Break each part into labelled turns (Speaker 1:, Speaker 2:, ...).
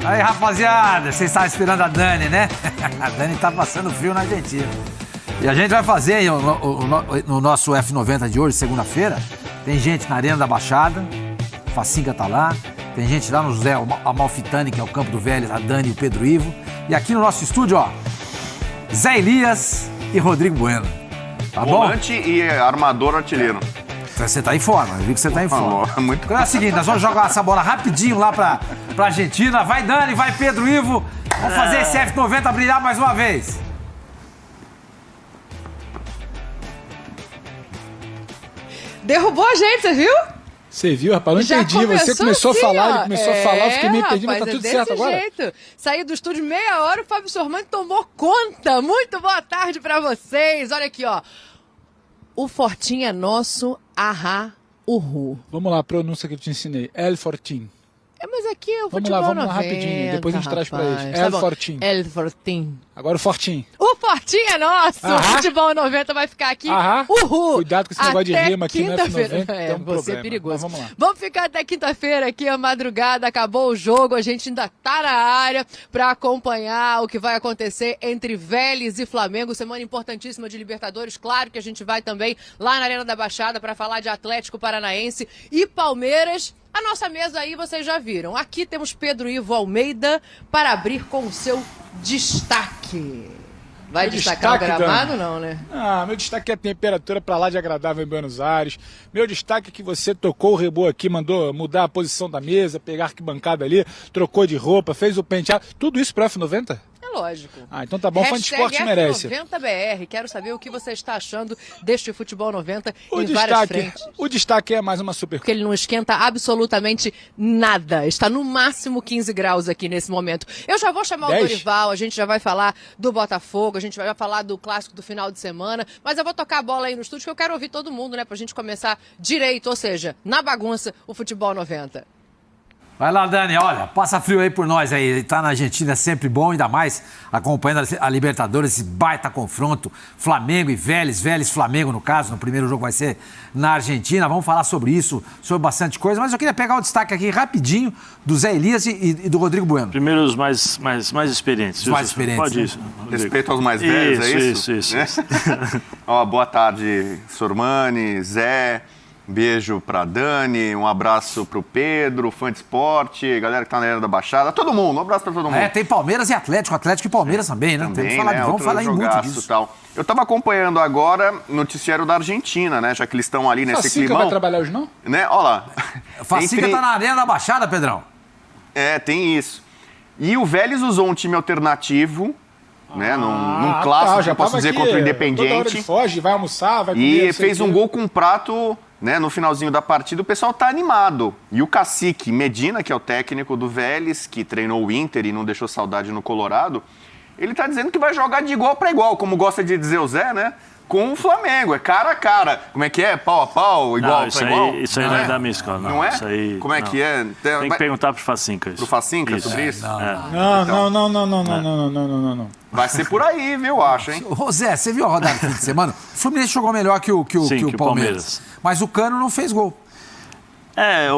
Speaker 1: Aí, rapaziada, vocês estavam esperando a Dani, né? A Dani tá passando frio na Argentina. E a gente vai fazer no nosso F90 de hoje, segunda-feira. Tem gente na Arena da Baixada, Facinca tá lá. Tem gente lá no José Amalfitani, que é o Campo do Vélez, a Dani e o Pedro Ivo. E aqui no nosso estúdio, ó, Zé Elias e Rodrigo Bueno. Tá bom?
Speaker 2: Volante e armador artilheiro.
Speaker 1: Você tá em forma, eu vi que você tá em forma.
Speaker 2: Muito...
Speaker 1: Então é o seguinte, nós vamos jogar essa bola rapidinho lá pra Argentina. Vai Dani, vai Pedro Ivo. Vamos fazer esse F90 brilhar mais uma vez.
Speaker 3: Derrubou a gente, você viu?
Speaker 4: Você viu, rapaz? Não entendi. Você começou
Speaker 3: assim,
Speaker 4: a falar, ele começou a falar, eu fiquei meio perdido, mas tá tudo certo agora?
Speaker 3: Jeito. Saí do estúdio meia hora, o Fábio Sormani tomou conta. Muito boa tarde pra vocês. Olha aqui, ó. O Fortinho é nosso, ahá, uhu.
Speaker 4: Vamos lá, a pronúncia que eu te ensinei. El Fortin.
Speaker 3: Mas aqui é o
Speaker 4: Vamos
Speaker 3: futebol
Speaker 4: lá, vamos
Speaker 3: 90,
Speaker 4: lá rapidinho. Depois a gente traz pra eles.
Speaker 3: Tá
Speaker 4: El
Speaker 3: bom.
Speaker 4: Fortin.
Speaker 3: El Fortin.
Speaker 4: Agora o Fortin.
Speaker 3: O Fortinho é nosso.
Speaker 4: Ahá.
Speaker 3: O futebol 90 vai ficar aqui.
Speaker 4: Ahá.
Speaker 3: Uhul.
Speaker 4: Cuidado com esse negócio de
Speaker 3: Até
Speaker 4: rima aqui no
Speaker 3: quinta-feira.
Speaker 4: F90. Tem um
Speaker 3: Você
Speaker 4: problema.
Speaker 3: é perigoso.
Speaker 4: Mas vamos lá.
Speaker 3: Vamos ficar até quinta-feira aqui, a madrugada. Acabou o jogo. A gente ainda tá na área pra acompanhar o que vai acontecer entre Vélez e Flamengo. Semana importantíssima de Libertadores. Claro que a gente vai também lá na Arena da Baixada pra falar de Atlético Paranaense e Palmeiras. A nossa mesa aí vocês já viram. Aqui temos Pedro Ivo Almeida para abrir com o seu destaque. Vai destacar o gramado, não, né?
Speaker 4: Meu destaque é a temperatura pra lá de agradável em Buenos Aires. Meu destaque é que você tocou o rebô aqui, mandou mudar a posição da mesa, pegar a arquibancada ali, trocou de roupa, fez o penteado. Tudo isso pro F90?
Speaker 3: Lógico.
Speaker 4: Então tá bom, fã de esporte merece.
Speaker 3: F90BR, quero saber o que você está achando deste futebol 90 em várias frentes.
Speaker 4: O destaque é mais uma super...
Speaker 3: Porque ele não esquenta absolutamente nada. Está no máximo 15 graus aqui nesse momento. Eu já vou chamar
Speaker 4: 10?
Speaker 3: o Dorival, a gente já vai falar do Botafogo, a gente vai falar do clássico do final de semana, mas eu vou tocar a bola aí no estúdio que eu quero ouvir todo mundo, né, pra gente começar direito, ou seja, na bagunça, o futebol 90.
Speaker 1: Vai lá, Dani, olha, passa frio aí por nós aí. Ele tá na Argentina, é sempre bom, ainda mais acompanhando a Libertadores, esse baita confronto, Flamengo e Vélez, Flamengo no caso, no primeiro jogo vai ser na Argentina. Vamos falar sobre isso, sobre bastante coisa, mas eu queria pegar o destaque aqui rapidinho do Zé Elias e do Rodrigo Bueno.
Speaker 5: Primeiro os mais experientes.
Speaker 1: Os mais experientes.
Speaker 5: Pode
Speaker 1: né?
Speaker 5: isso.
Speaker 2: Respeito aos mais velhos, é isso?
Speaker 5: Isso.
Speaker 2: Ó, boa tarde, Sormani, Zé. Beijo pra Dani, um abraço pro Pedro, fã de esporte, galera que tá na Arena da Baixada, todo mundo, um abraço pra todo mundo.
Speaker 1: Tem Palmeiras e Atlético e Palmeiras também, né?
Speaker 2: Também,
Speaker 1: Tem que falar,
Speaker 2: né?
Speaker 1: vamos falar em muito disso.
Speaker 2: Tal. Eu tava acompanhando agora o noticiário da Argentina, né? Já que eles estão ali nesse
Speaker 4: Facinca
Speaker 2: climão.
Speaker 4: vai trabalhar hoje, não?
Speaker 2: Né? Olha lá.
Speaker 1: Facinca tá na Arena da Baixada, Pedrão.
Speaker 2: Tem isso. E o Vélez usou um time alternativo, né? Num clássico,
Speaker 4: já
Speaker 2: posso dizer,
Speaker 4: aqui,
Speaker 2: contra o
Speaker 4: toda hora
Speaker 2: Independiente.
Speaker 4: ele foge, vai almoçar, vai comer.
Speaker 2: E fez um gol com um prato, né, no finalzinho da partida. O pessoal tá animado. E o cacique Medina, que é o técnico do Vélez, que treinou o Inter e não deixou saudade no Colorado, ele tá dizendo que vai jogar de igual para igual, como gosta de dizer o Zé, né? Com o Flamengo, é cara a cara. Como é que é? Pau a pau, igual para igual?
Speaker 5: Isso aí não é da minha escola, não.
Speaker 2: Não é?
Speaker 5: Isso aí,
Speaker 2: como é
Speaker 5: não.
Speaker 2: que é?
Speaker 5: Tem que perguntar pro Facinca isso.
Speaker 2: Pro Facinca sobre isso?
Speaker 4: Não.
Speaker 2: Vai ser por aí, viu, eu acho, hein?
Speaker 1: Ô Zé, você viu a rodada do fim de semana? O Fluminense jogou melhor que o Palmeiras. Mas o Cano não fez gol.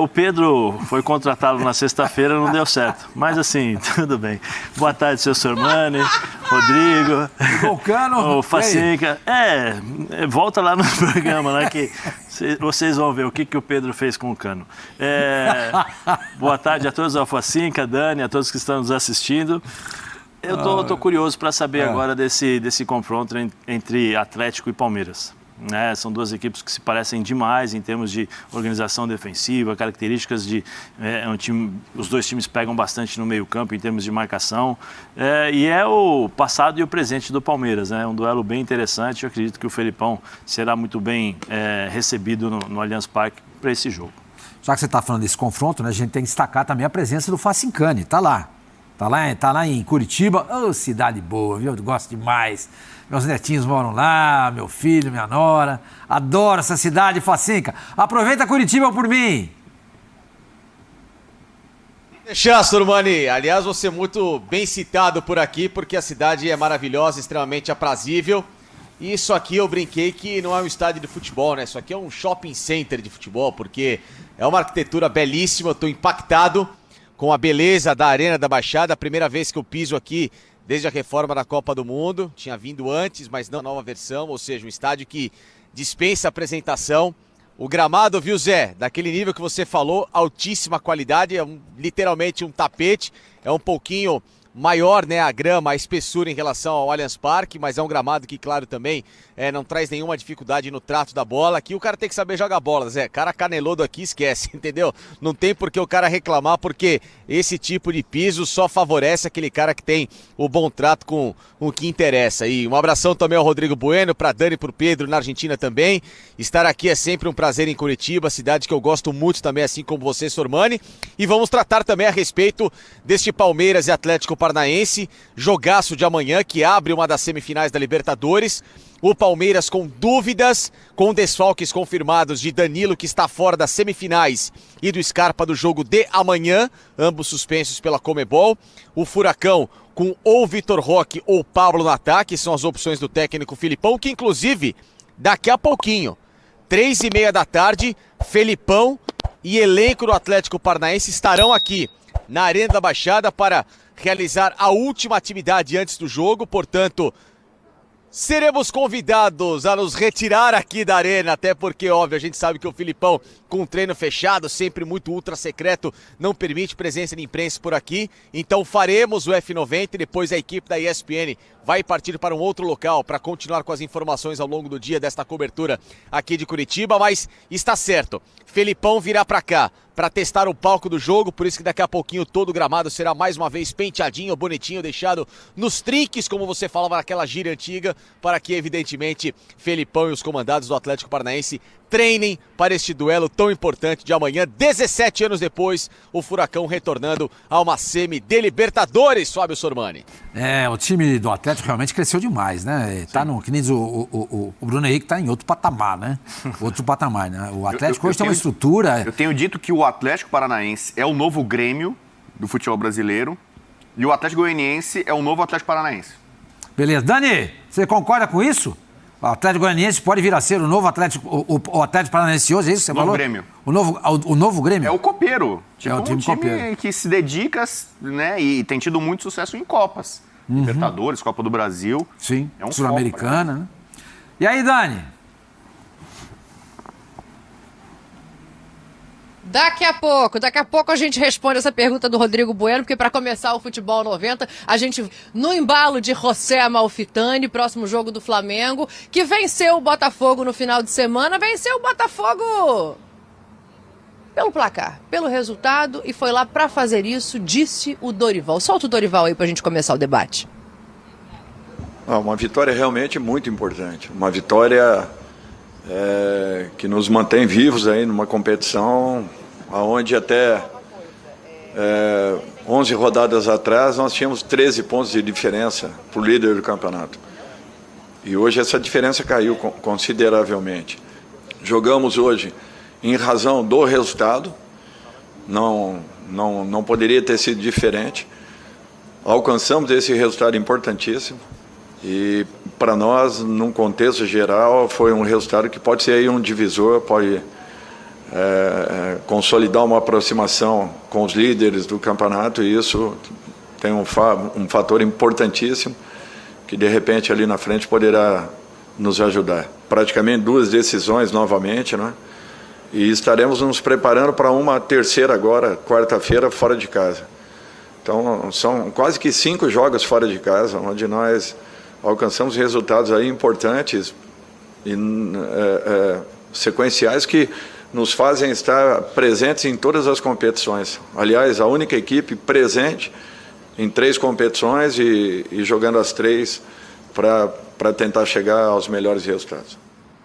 Speaker 5: O Pedro foi contratado na sexta-feira, não deu certo. Mas assim, tudo bem. Boa tarde, seu Sormani, Rodrigo,
Speaker 1: o Cano,
Speaker 5: o Facinca. Volta lá no programa, né, que vocês vão ver o que o Pedro fez com o Cano. Boa tarde a todos, ao Facinca, Dani, a todos que estão nos assistindo. Eu tô curioso para saber agora desse confronto entre Atlético e Palmeiras. São duas equipes que se parecem demais em termos de organização defensiva, características de os dois times pegam bastante no meio-campo em termos de marcação, e é o passado e o presente do Palmeiras, né? Um duelo bem interessante. Eu acredito que o Felipão será muito bem recebido no Allianz Parque para esse jogo.
Speaker 1: Já que você está falando desse confronto, né, a gente tem que destacar também a presença do Facincani. Tá lá em Curitiba. Cidade boa, viu? Eu gosto demais. Meus netinhos moram lá, meu filho, minha nora. Adoro essa cidade, Facinca. Aproveita Curitiba por mim.
Speaker 6: Deixa, Sormani. Aliás, você é muito bem citado por aqui, porque a cidade é maravilhosa, extremamente aprazível. E isso aqui eu brinquei que não é um estádio de futebol, né? Isso aqui é um shopping center de futebol, porque é uma arquitetura belíssima, eu tô impactado. com a beleza da Arena da Baixada, a primeira vez que eu piso aqui desde a reforma da Copa do Mundo. Tinha vindo antes, mas não a nova versão, ou seja, um estádio que dispensa apresentação. O gramado, viu, Zé? Daquele nível que você falou, altíssima qualidade, é literalmente um tapete, é um pouquinho maior, né, a grama, a espessura em relação ao Allianz Parque, mas é um gramado que, claro, também não traz nenhuma dificuldade no trato da bola. Aqui o cara tem que saber jogar bola, Zé. Cara caneludo aqui, esquece, entendeu? Não tem por que o cara reclamar, porque esse tipo de piso só favorece aquele cara que tem o bom trato com o que interessa. E um abração também ao Rodrigo Bueno, pra Dani e pro Pedro na Argentina também. Estar aqui é sempre um prazer em Curitiba, cidade que eu gosto muito também, assim como você, Sormani. E vamos tratar também a respeito deste Palmeiras e Atlético Paranaense, jogaço de amanhã que abre uma das semifinais da Libertadores. O Palmeiras com dúvidas, com desfalques confirmados de Danilo, que está fora das semifinais, e do Scarpa do jogo de amanhã, ambos suspensos pela Conmebol. O Furacão com ou Vitor Roque ou Pablo no ataque, são as opções do técnico Filipão, que inclusive daqui a pouquinho, 3h30 da tarde, Felipão e elenco do Atlético Paranaense estarão aqui na Arena da Baixada para realizar a última atividade antes do jogo. Portanto, seremos convidados a nos retirar aqui da arena, até porque, óbvio, a gente sabe que o Filipão, com um treino fechado, sempre muito ultra secreto, não permite presença de imprensa por aqui. Então faremos o F90 e depois a equipe da ESPN vai partir para um outro local para continuar com as informações ao longo do dia desta cobertura aqui de Curitiba. Mas está certo, Felipão virá para cá para testar o palco do jogo, por isso que daqui a pouquinho todo o gramado será mais uma vez penteadinho, bonitinho, deixado nos trinques, como você falava naquela gíria antiga, para que evidentemente Felipão e os comandados do Atlético Paranaense treinem para este duelo tão importante de amanhã, 17 anos depois, o Furacão retornando a uma semi de Libertadores, Fábio Sormani.
Speaker 1: O time do Atlético realmente cresceu demais, né? Tá no, que nem diz o Bruno Henrique, tá em outro patamar, né? Outro patamar, né? O Atlético hoje tem uma estrutura...
Speaker 2: Eu tenho dito que o Atlético Paranaense é o novo Grêmio do futebol brasileiro e o Atlético Goianiense é o novo Atlético Paranaense.
Speaker 1: Beleza. Dani, você concorda com isso? O Atlético Goianiense pode vir a ser o novo Atlético, o Atlético Paranaense hoje, é isso que você falou?
Speaker 2: Grêmio.
Speaker 1: O novo Grêmio?
Speaker 2: É o copeiro. Tipo,
Speaker 1: é o time copeiro.
Speaker 2: Que se dedica, né, e tem tido muito sucesso em Copas. Libertadores, Copa do Brasil.
Speaker 1: Sim,
Speaker 2: é um
Speaker 1: Sul-Americana, né? E aí, Dani?
Speaker 3: Daqui a pouco a gente responde essa pergunta do Rodrigo Bueno, porque para começar o Futebol 90, a gente, no embalo de José Amalfitani, próximo jogo do Flamengo, que venceu o Botafogo no final de semana, venceu o Botafogo pelo placar, pelo resultado, e foi lá para fazer isso, disse o Dorival. Solta o Dorival aí pra gente começar o debate.
Speaker 7: Uma vitória realmente muito importante, uma vitória que nos mantém vivos aí numa competição onde até 11 rodadas atrás nós tínhamos 13 pontos de diferença para o líder do campeonato. E hoje essa diferença caiu consideravelmente. Jogamos hoje em razão do resultado, não poderia ter sido diferente. Alcançamos esse resultado importantíssimo. E para nós, num contexto geral, foi um resultado que pode ser aí um divisor, pode consolidar uma aproximação com os líderes do campeonato, e isso tem um fator importantíssimo que de repente ali na frente poderá nos ajudar. Praticamente 2 decisões novamente, né? E estaremos nos preparando para uma terceira agora, quarta-feira, fora de casa. Então são quase que 5 jogos fora de casa, onde nós alcançamos resultados aí importantes e sequenciais que nos fazem estar presentes em todas as competições. Aliás, a única equipe presente em 3 competições e jogando as 3 para tentar chegar aos melhores resultados.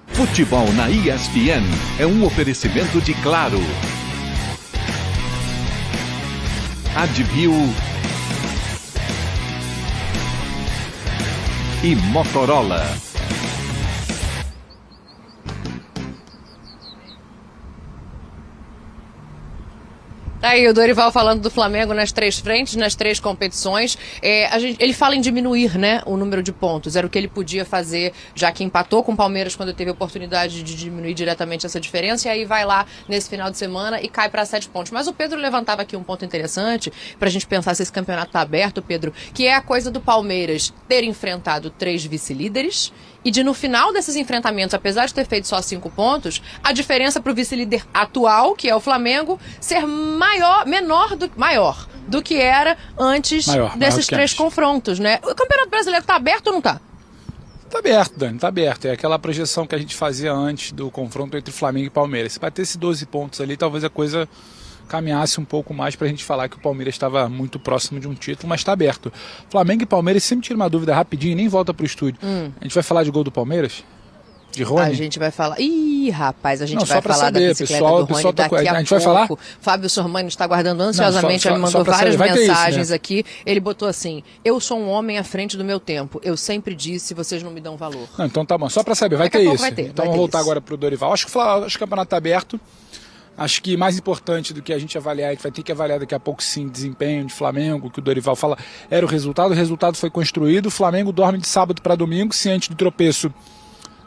Speaker 8: Futebol na ESPN é um oferecimento de Claro, Advil e Motorola.
Speaker 3: Aí o Dorival falando do Flamengo nas 3 frentes, nas 3 competições. Ele fala em diminuir, né, o número de pontos. Era o que ele podia fazer, já que empatou com o Palmeiras quando teve a oportunidade de diminuir diretamente essa diferença. E aí vai lá nesse final de semana e cai para 7 pontos. Mas o Pedro levantava aqui um ponto interessante para a gente pensar se esse campeonato está aberto, Pedro, que é a coisa do Palmeiras ter enfrentado 3 vice-líderes e de no final desses enfrentamentos, apesar de ter feito só 5 pontos, a diferença para o vice-líder atual, que é o Flamengo, ser menor do que era antes desses 3 confrontos, né? O Campeonato Brasileiro tá aberto ou não tá?
Speaker 4: Tá aberto, Dani, tá aberto. É aquela projeção que a gente fazia antes do confronto entre Flamengo e Palmeiras. Se batesse 12 pontos ali, talvez a coisa caminhasse um pouco mais pra gente falar que o Palmeiras estava muito próximo de um título, mas tá aberto. Flamengo e Palmeiras, sempre tira uma dúvida rapidinho e nem volta pro estúdio. A gente vai falar de gol do Palmeiras? De Rony?
Speaker 3: A gente vai falar. Ih, rapaz, a gente
Speaker 4: não,
Speaker 3: vai falar
Speaker 4: saber,
Speaker 3: da bicicleta do Rony daqui a
Speaker 4: gente vai falar?
Speaker 3: Fábio Sormani está aguardando ansiosamente, ele mandou várias mensagens isso, né? Aqui. Ele botou assim: eu sou um homem à frente do meu tempo. Eu sempre disse, vocês não me dão valor.
Speaker 4: Não, então tá bom, só para saber, vai ter isso. Então vamos voltar agora pro Dorival. Acho que o campeonato tá aberto. Acho que mais importante do que a gente avaliar, a gente vai ter que avaliar daqui a pouco sim desempenho de Flamengo, que o Dorival fala, era o resultado foi construído, o Flamengo dorme de sábado para domingo, ciente do tropeço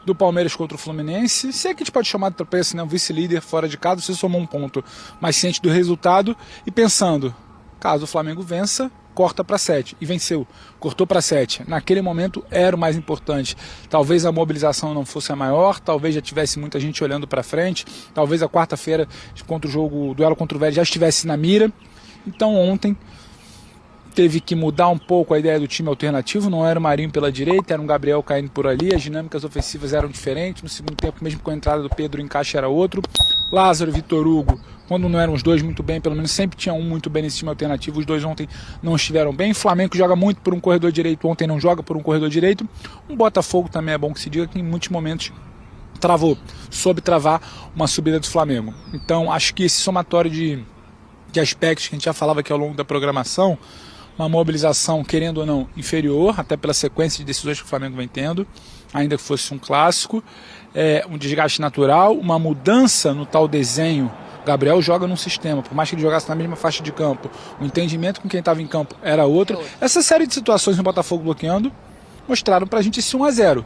Speaker 4: do Palmeiras contra o Fluminense, se é que a gente pode chamar de tropeço, né? Um vice-líder fora de casa, você somou um ponto, mas ciente do resultado e pensando, caso o Flamengo vença, corta para 7, e venceu, cortou para 7, naquele momento era o mais importante, talvez a mobilização não fosse a maior, talvez já tivesse muita gente olhando para frente, talvez a quarta-feira contra o duelo contra o Vélez já estivesse na mira, então ontem teve que mudar um pouco a ideia do time alternativo, não era o Marinho pela direita, era um Gabriel caindo por ali, as dinâmicas ofensivas eram diferentes, no segundo tempo, mesmo com a entrada do Pedro, o encaixe era outro, Lázaro e Vitor Hugo, quando não eram os dois muito bem, pelo menos sempre tinha um muito bem nesse time alternativo, os dois ontem não estiveram bem, Flamengo joga muito por um corredor direito, ontem não joga por um corredor direito, um Botafogo também é bom que se diga que em muitos momentos soube travar uma subida do Flamengo, então acho que esse somatório de aspectos que a gente já falava aqui ao longo da programação, uma mobilização, querendo ou não, inferior, até pela sequência de decisões que o Flamengo vem tendo, ainda que fosse um clássico, um desgaste natural, uma mudança no tal desenho. Gabriel joga num sistema, por mais que ele jogasse na mesma faixa de campo, o entendimento com quem estava em campo era outro. Essa série de situações no Botafogo bloqueando mostraram pra gente esse 1-0.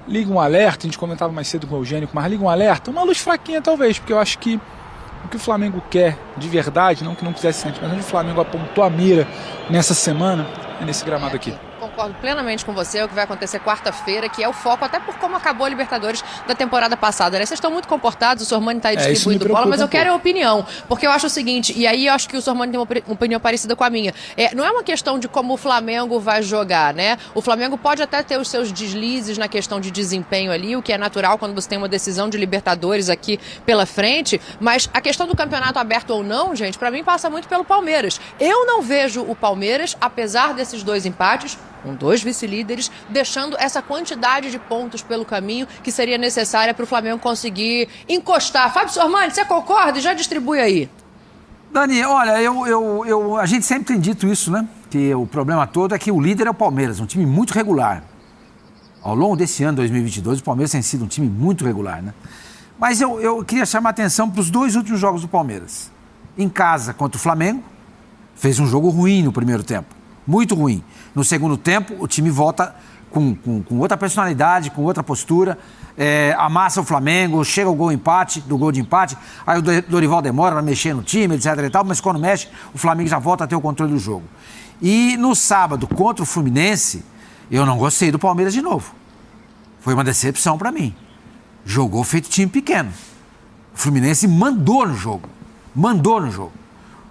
Speaker 4: Liga um alerta, a gente comentava mais cedo com o Eugênio, mas liga um alerta, uma luz fraquinha talvez, porque eu acho que o que o Flamengo quer de verdade, não que não quisesse antes, mas onde o Flamengo apontou a mira nessa semana, é nesse gramado aqui.
Speaker 3: Concordo plenamente com você, é o que vai acontecer quarta-feira, que é o foco, até por como acabou a Libertadores da temporada passada, né? Vocês estão muito comportados, o Sormani está aí distribuindo bola, mas eu quero a opinião, porque eu acho o seguinte, e aí eu acho que o Sormani tem uma opinião parecida com a minha, não é uma questão de como o Flamengo vai jogar, né? O Flamengo pode até ter os seus deslizes na questão de desempenho ali, o que é natural quando você tem uma decisão de Libertadores aqui pela frente, mas a questão do campeonato aberto ou não, gente, para mim passa muito pelo Palmeiras. Eu não vejo o Palmeiras, apesar desses 2 empates, com 2 vice-líderes, deixando essa quantidade de pontos pelo caminho que seria necessária para o Flamengo conseguir encostar. Fábio Sormani, você concorda? Já distribui aí.
Speaker 1: Dani, olha, a gente sempre tem dito isso, né? Que o problema todo é que o líder é o Palmeiras, um time muito regular. Ao longo desse ano, 2022, o Palmeiras tem sido um time muito regular, né? Mas eu queria chamar a atenção para os 2 últimos jogos do Palmeiras. Em casa, contra o Flamengo, fez um jogo ruim no primeiro tempo. Muito ruim. No segundo tempo, o time volta com outra personalidade, com outra postura, amassa o Flamengo, chega o gol de empate, aí o Dorival demora para mexer no time, etc e tal, mas quando mexe, o Flamengo já volta a ter o controle do jogo. E no sábado, contra o Fluminense, eu não gostei do Palmeiras de novo. Foi uma decepção para mim. Jogou feito time pequeno. O Fluminense mandou no jogo.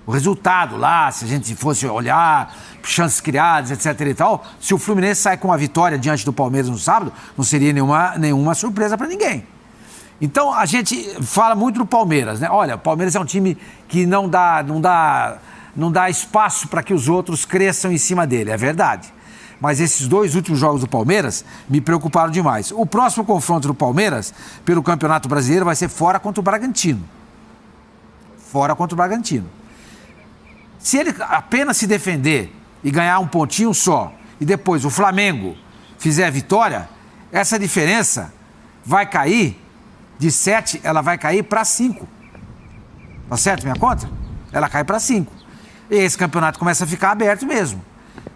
Speaker 1: O resultado lá, se a gente fosse olhar, chances criadas, etc e tal, se o Fluminense sai com uma vitória diante do Palmeiras no sábado, não seria nenhuma surpresa para ninguém. Então, a gente fala muito do Palmeiras, né? Olha, o Palmeiras é um time que não dá espaço para que os outros cresçam em cima dele, é verdade. Mas esses 2 últimos jogos do Palmeiras me preocuparam demais. O próximo confronto do Palmeiras, pelo Campeonato Brasileiro, vai ser fora contra o Bragantino. Se ele apenas se defender e ganhar um pontinho só, e depois o Flamengo fizer a vitória, essa diferença vai cair de 7, ela vai cair para 5. Tá certo minha conta? ela cai para 5. E esse campeonato começa a ficar aberto mesmo.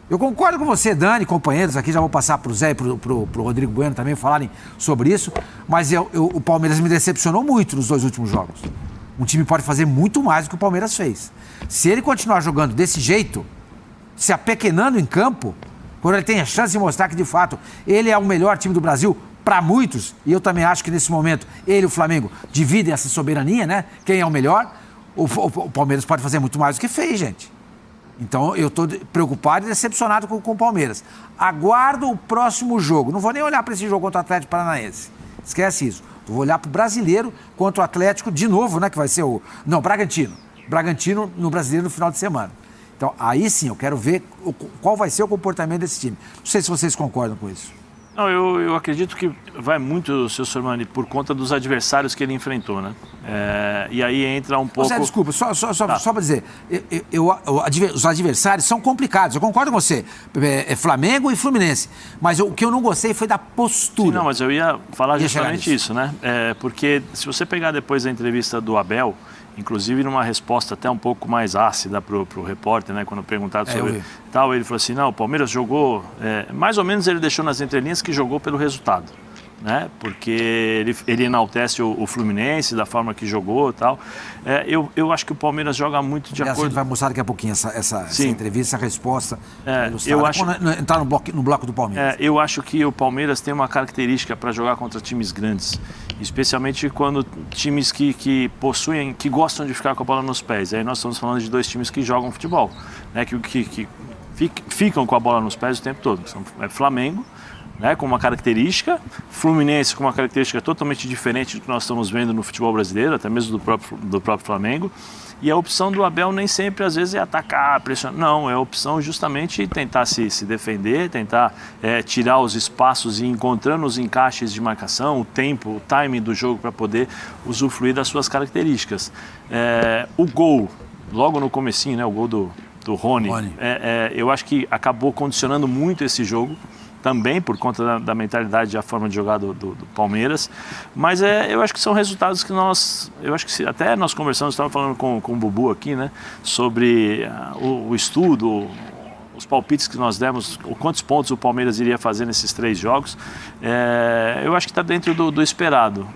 Speaker 1: Eu concordo com você, Dani, companheiros, aqui já vou passar para o Zé e para o Rodrigo Bueno também falarem sobre isso, mas o Palmeiras me decepcionou muito nos 2 últimos jogos. Um time pode fazer muito mais do que o Palmeiras fez. Se ele continuar jogando desse jeito, se apequenando em campo, quando ele tem a chance de mostrar que, de fato, ele é o melhor time do Brasil para muitos, e eu também acho que nesse momento ele e o Flamengo dividem essa soberania, né? Quem é o melhor, o Palmeiras pode fazer muito mais do que fez, gente. Então, eu estou preocupado e decepcionado com o Palmeiras. Aguardo o próximo jogo. Não vou nem olhar para esse jogo contra o Atlético Paranaense. Esquece isso. Vou olhar para o Brasileiro contra o Atlético de novo, né? Que vai ser o... Não, Bragantino. Bragantino no Brasileiro no final de semana. Então, aí sim, eu quero ver qual vai ser o comportamento desse time. Não sei se vocês concordam com isso.
Speaker 5: Não, eu acredito que vai muito, seu Sormani, por conta dos adversários que ele enfrentou, né? E aí entra um pouco...
Speaker 1: Zé, desculpa, só para dizer, os adversários são complicados, eu concordo com você, Flamengo e Fluminense, mas o que eu não gostei foi da postura.
Speaker 5: Sim, não, mas eu ia falar justamente isso, né? Porque se você pegar depois a entrevista do Abel, inclusive numa resposta até um pouco mais ácida para o repórter, né, quando perguntado sobre tal, ele falou assim, não, o Palmeiras jogou, mais ou menos ele deixou nas entrelinhas que jogou pelo resultado, né, porque ele enaltece o Fluminense da forma que jogou e tal. Eu acho que o Palmeiras joga muito de acordo... A gente
Speaker 1: vai mostrar daqui a pouquinho essa entrevista, essa resposta.
Speaker 5: Eu acho...
Speaker 1: Entrar no bloco do Palmeiras.
Speaker 5: Eu acho que o Palmeiras tem uma característica para jogar contra times grandes, especialmente quando times que possuem, que gostam de ficar com a bola nos pés. Aí nós estamos falando de 2 times que jogam futebol, né, que ficam com a bola nos pés o tempo todo. São Flamengo, né, com uma característica, Fluminense com uma característica totalmente diferente do que nós estamos vendo no futebol brasileiro, até mesmo do próprio Flamengo. E a opção do Abel nem sempre, às vezes, é atacar, pressionar. Não, é a opção justamente tentar se defender, tentar tirar os espaços e ir encontrando os encaixes de marcação, o tempo, o timing do jogo para poder usufruir das suas características. O gol, logo no comecinho, né, o gol do Rony. Eu acho que acabou condicionando muito esse jogo, também por conta da mentalidade e a forma de jogar do Palmeiras, mas eu acho que são resultados que eu acho que até nós conversamos, estava falando com o Bubu aqui, né, sobre o estudo, os palpites que nós demos, quantos pontos o Palmeiras iria fazer nesses 3 jogos, eu acho que está dentro do esperado.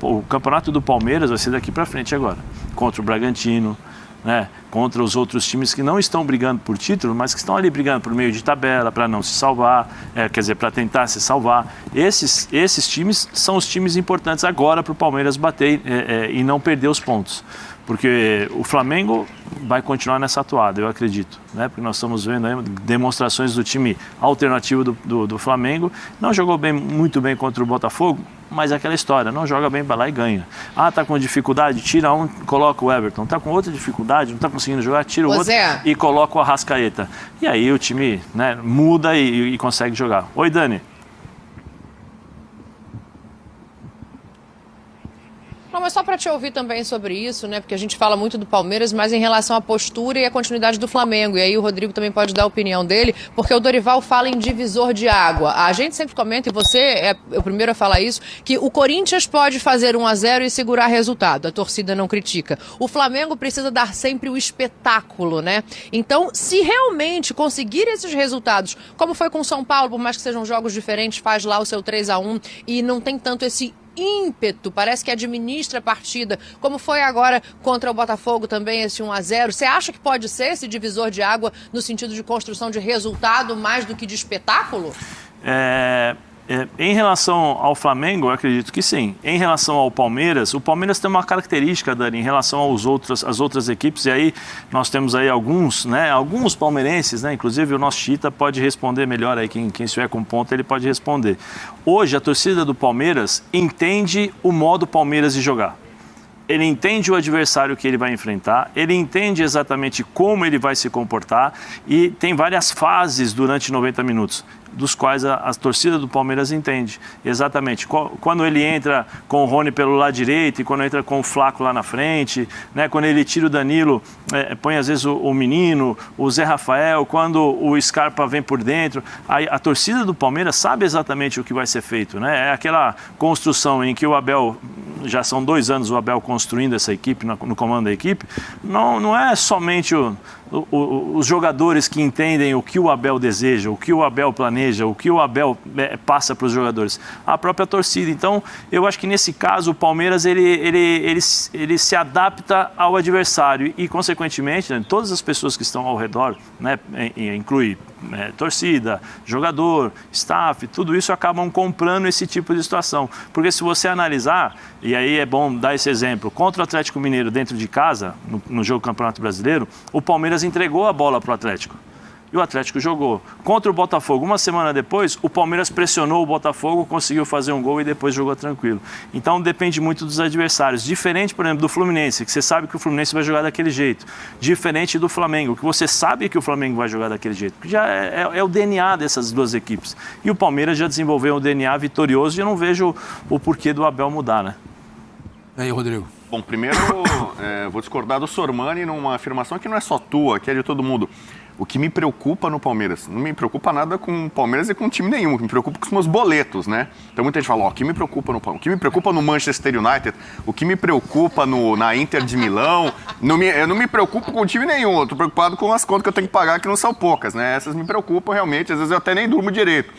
Speaker 5: O campeonato do Palmeiras vai ser daqui para frente agora, contra o Bragantino, né, contra os outros times que não estão brigando por título, mas que estão ali brigando por meio de tabela, para não se salvar, quer dizer, para tentar se salvar. Esses times são os times importantes agora para o Palmeiras bater e não perder os pontos. Porque o Flamengo vai continuar nessa atuada, eu acredito, né? Porque nós estamos vendo aí demonstrações do time alternativo do Flamengo. Não jogou muito bem contra o Botafogo, mas é aquela história, não joga bem, vai lá e ganha. Tá com dificuldade, tira um, coloca o Everton. Tá com outra dificuldade, não tá conseguindo jogar, tira o outro e coloca o Arrascaeta. E aí o time, né, muda e consegue jogar. Oi, Dani.
Speaker 3: Não, mas só para te ouvir também sobre isso, né? Porque a gente fala muito do Palmeiras, mas em relação à postura e à continuidade do Flamengo. E aí o Rodrigo também pode dar a opinião dele, porque o Dorival fala em divisor de água. A gente sempre comenta, e você é o primeiro a falar isso, que o Corinthians pode fazer 1-0 e segurar resultado. A torcida não critica. O Flamengo precisa dar sempre o espetáculo, né? Então, se realmente conseguir esses resultados, como foi com o São Paulo, por mais que sejam jogos diferentes, faz lá o seu 3-1 e não tem tanto esse ímpeto, parece que administra a partida, como foi agora contra o Botafogo também, esse 1-0. Você acha que pode ser esse divisor de água no sentido de construção de resultado mais do que de espetáculo?
Speaker 5: Em relação ao Flamengo, eu acredito que sim. Em relação ao Palmeiras, o Palmeiras tem uma característica, Dani, em relação às outras equipes, e aí nós temos aí alguns palmeirenses, né? Inclusive o nosso Chita pode responder melhor aí, quem estiver com ponto, ele pode responder. Hoje, a torcida do Palmeiras entende o modo Palmeiras de jogar. Ele entende o adversário que ele vai enfrentar, ele entende exatamente como ele vai se comportar e tem várias fases durante 90 minutos. dos quais a torcida do Palmeiras entende. Exatamente. Quando ele entra com o Rony pelo lado direito e quando entra com o Flaco lá na frente, né? Quando ele tira o Danilo, põe às vezes o Menino, o Zé Rafael, quando o Scarpa vem por dentro, a torcida do Palmeiras sabe exatamente o que vai ser feito, né? É aquela construção em que o Abel, já são 2 anos o Abel construindo essa equipe, no comando da equipe, não é somente os jogadores que entendem o que o Abel deseja, o que o Abel planeja, o que o Abel passa para os jogadores, a própria torcida. Então, eu acho que nesse caso o Palmeiras ele se adapta ao adversário e, consequentemente, né, todas as pessoas que estão ao redor, né, inclui torcida, jogador, staff, tudo isso acabam comprando esse tipo de situação. Porque se você analisar, e aí é bom dar esse exemplo, contra o Atlético Mineiro dentro de casa, no jogo do Campeonato Brasileiro, o Palmeiras entregou a bola para o Atlético. E o Atlético jogou. Contra o Botafogo, uma semana depois, o Palmeiras pressionou o Botafogo, conseguiu fazer um gol e depois jogou tranquilo. Então depende muito dos adversários. Diferente, por exemplo, do Fluminense, que você sabe que o Fluminense vai jogar daquele jeito. Diferente do Flamengo, que você sabe que o Flamengo vai jogar daquele jeito. Porque já é o DNA dessas duas equipes. E o Palmeiras já desenvolveu um DNA vitorioso e eu não vejo o porquê do Abel mudar, né?
Speaker 1: E aí, Rodrigo?
Speaker 2: Bom, primeiro, vou discordar do Sormani numa afirmação que não é só tua, que é de todo mundo. O que me preocupa no Palmeiras, não me preocupa nada com o Palmeiras e com time nenhum, o que me preocupa com os meus boletos, né? Então muita gente fala, o que me preocupa no Palmeiras, o que me preocupa no Manchester United, o que me preocupa na Inter de Milão, eu não me preocupo com time nenhum, eu tô preocupado com as contas que eu tenho que pagar, que não são poucas, né? Essas me preocupam realmente, às vezes eu até nem durmo direito.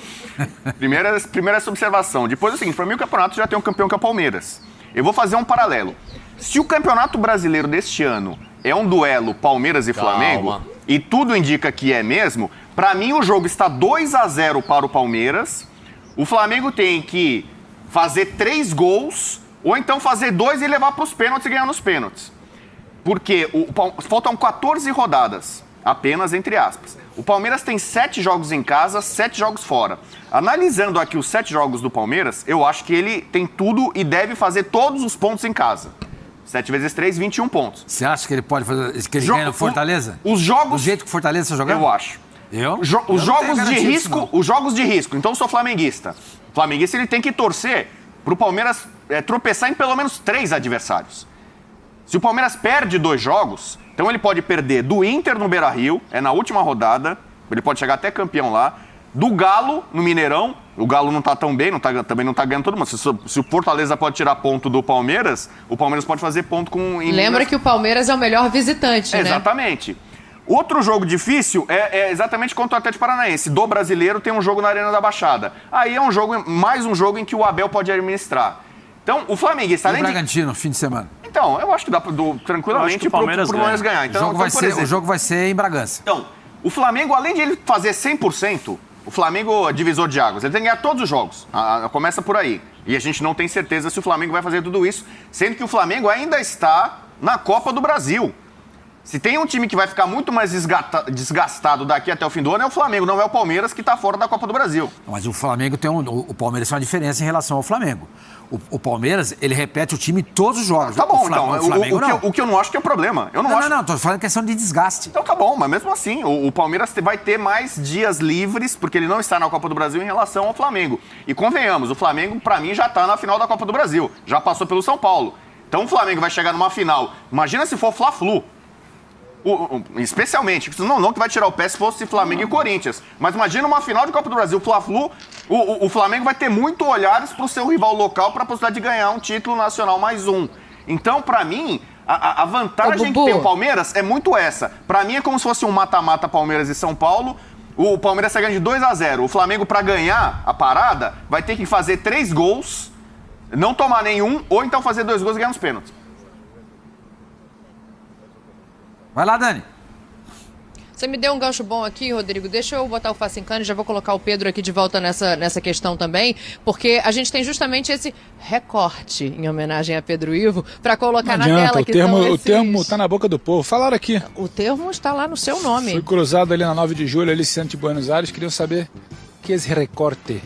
Speaker 2: Primeira essa observação. Depois é o seguinte, para mim o campeonato já tem um campeão que é o Palmeiras. Eu vou fazer um paralelo. Se o Campeonato Brasileiro deste ano é um duelo Palmeiras e Flamengo, e tudo indica que é mesmo, para mim o jogo está 2-0 para o Palmeiras, o Flamengo tem que fazer 3 gols, ou então fazer 2 e levar para os pênaltis e ganhar nos pênaltis. Porque faltam 14 rodadas, apenas entre aspas. O Palmeiras tem 7 jogos em casa, 7 jogos fora. Analisando aqui os 7 jogos do Palmeiras, eu acho que ele tem tudo e deve fazer todos os pontos em casa. 7 vezes 3, 21 pontos.
Speaker 1: Você acha que ele pode fazer, que ele ganha no Fortaleza?
Speaker 2: Os jogos...
Speaker 1: Do jeito que o Fortaleza está jogando?
Speaker 2: Eu acho. Os jogos de risco. Então eu sou flamenguista. O flamenguista ele tem que torcer para o Palmeiras tropeçar em pelo menos 3 adversários. Se o Palmeiras perde 2 jogos, então ele pode perder do Inter no Beira-Rio, na última rodada, ele pode chegar até campeão lá, do Galo no Mineirão, o Galo não está tão bem, também não está ganhando todo mundo. Se o Fortaleza pode tirar ponto do Palmeiras, o Palmeiras pode fazer ponto com...
Speaker 3: Lembra que o Palmeiras é o melhor visitante, né?
Speaker 2: Exatamente. Outro jogo difícil é exatamente contra o Atlético Paranaense. Do Brasileiro tem um jogo na Arena da Baixada. Aí é mais um jogo em que o Abel pode administrar. Então, o Flamenguista...
Speaker 1: E o Bragantino, fim de semana?
Speaker 2: Então, eu acho que dá tranquilamente
Speaker 5: o Palmeiras ganha.
Speaker 2: Então,
Speaker 1: o jogo vai ser em Bragança.
Speaker 2: Então, o Flamengo, além de ele fazer 100%, o Flamengo é divisor de águas. Ele tem que ganhar todos os jogos. Começa por aí. E a gente não tem certeza se o Flamengo vai fazer tudo isso, sendo que o Flamengo ainda está na Copa do Brasil. Se tem um time que vai ficar muito mais desgastado daqui até o fim do ano, é o Flamengo, não é o Palmeiras, que está fora da Copa do Brasil.
Speaker 1: Mas o Flamengo o Palmeiras tem uma diferença em relação ao Flamengo. O Palmeiras, ele repete o time em todos os jogos.
Speaker 2: Tá bom, então. O que eu não acho que é o problema. Eu não,
Speaker 1: tô falando questão de desgaste.
Speaker 2: Então tá bom, mas mesmo assim, o Palmeiras vai ter mais dias livres, porque ele não está na Copa do Brasil em relação ao Flamengo. E convenhamos, o Flamengo, pra mim, já tá na final da Copa do Brasil. Já passou pelo São Paulo. Então o Flamengo vai chegar numa final. Imagina se for Fla-Flu. Especialmente, não que vai tirar o pé se fosse Flamengo e Corinthians, mas imagina uma final de Copa do Brasil, Fla-Flu, o Flamengo vai ter muito olhares para o seu rival local para a possibilidade de ganhar um título nacional mais um. Então, para mim, a vantagem que tem o Palmeiras é muito essa. Para mim é como se fosse um mata-mata Palmeiras e São Paulo, o Palmeiras sai ganhando de 2-0, o Flamengo para ganhar a parada vai ter que fazer 3 gols, não tomar nenhum, ou então fazer 2 gols e ganhar nos pênaltis.
Speaker 1: Vai lá, Dani.
Speaker 3: Você me deu um gancho bom aqui, Rodrigo. Deixa eu botar o Facincani, já vou colocar o Pedro aqui de volta nessa questão também, porque a gente tem justamente esse recorte em homenagem a Pedro Ivo para colocar na tela.
Speaker 4: O termo está na boca do povo. Falaram aqui.
Speaker 3: O termo está lá no seu nome.
Speaker 4: Foi cruzado ali na 9 de julho, ali centro de Buenos Aires. Queriam saber o que é esse recorte.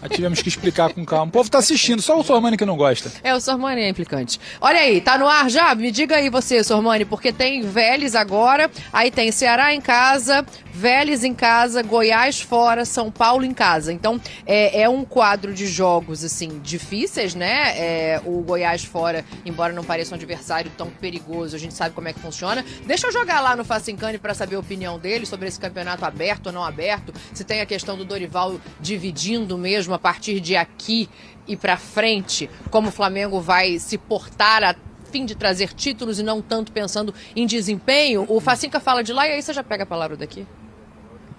Speaker 4: Mas tivemos que explicar com calma. O povo tá assistindo, só o Sormani que não gosta.
Speaker 3: O Sormani é implicante. Olha aí, tá no ar já? Me diga aí você, Sormani, porque tem Vélez agora, aí tem Ceará em casa, Vélez em casa, Goiás fora, São Paulo em casa. Então, é um quadro de jogos, assim, difíceis, né? O Goiás fora, embora não pareça um adversário tão perigoso, a gente sabe como é que funciona. Deixa eu jogar lá no Facincani para saber a opinião dele sobre esse campeonato aberto ou não aberto, se tem a questão do Dorival dividindo mesmo a partir de aqui e para frente, como o Flamengo vai se portar a fim de trazer títulos e não tanto pensando em desempenho. O Facinca fala de lá e aí você já pega a palavra daqui.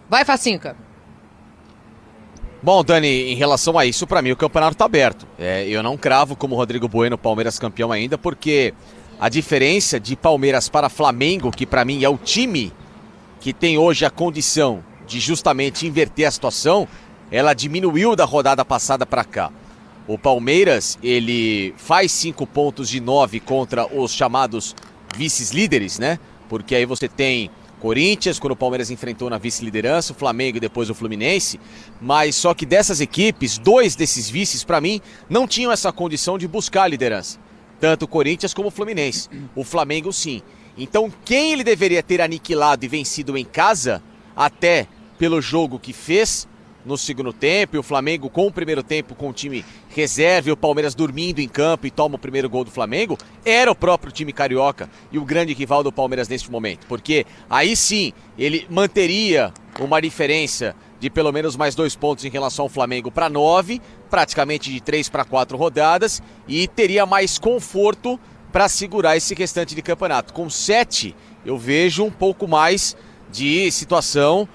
Speaker 3: Vai, Facinca.
Speaker 6: Bom, Dani, em relação a isso, para mim o campeonato tá aberto. Eu não cravo como Rodrigo Bueno, Palmeiras campeão ainda, porque a diferença de Palmeiras para Flamengo, que para mim é o time que tem hoje a condição de justamente inverter a situação, ela diminuiu da rodada passada para cá. O Palmeiras, ele faz 5 pontos de 9 contra os chamados vices-líderes, né? Porque aí você tem Corinthians, quando o Palmeiras enfrentou na vice-liderança, o Flamengo e depois o Fluminense. Mas só que dessas equipes, 2 desses vices, para mim, não tinham essa condição de buscar a liderança. Tanto o Corinthians como o Fluminense. O Flamengo, sim. Então, quem ele deveria ter aniquilado e vencido em casa, até pelo jogo que fez no segundo tempo, e o Flamengo com o primeiro tempo com o time reserva e o Palmeiras dormindo em campo e toma o primeiro gol do Flamengo, era o próprio time carioca e o grande rival do Palmeiras neste momento, porque aí sim ele manteria uma diferença de pelo menos mais 2 pontos em relação ao Flamengo para 9, praticamente de 3 para 4 rodadas, e teria mais conforto para segurar esse restante de campeonato. Com 7 eu vejo um pouco mais de situação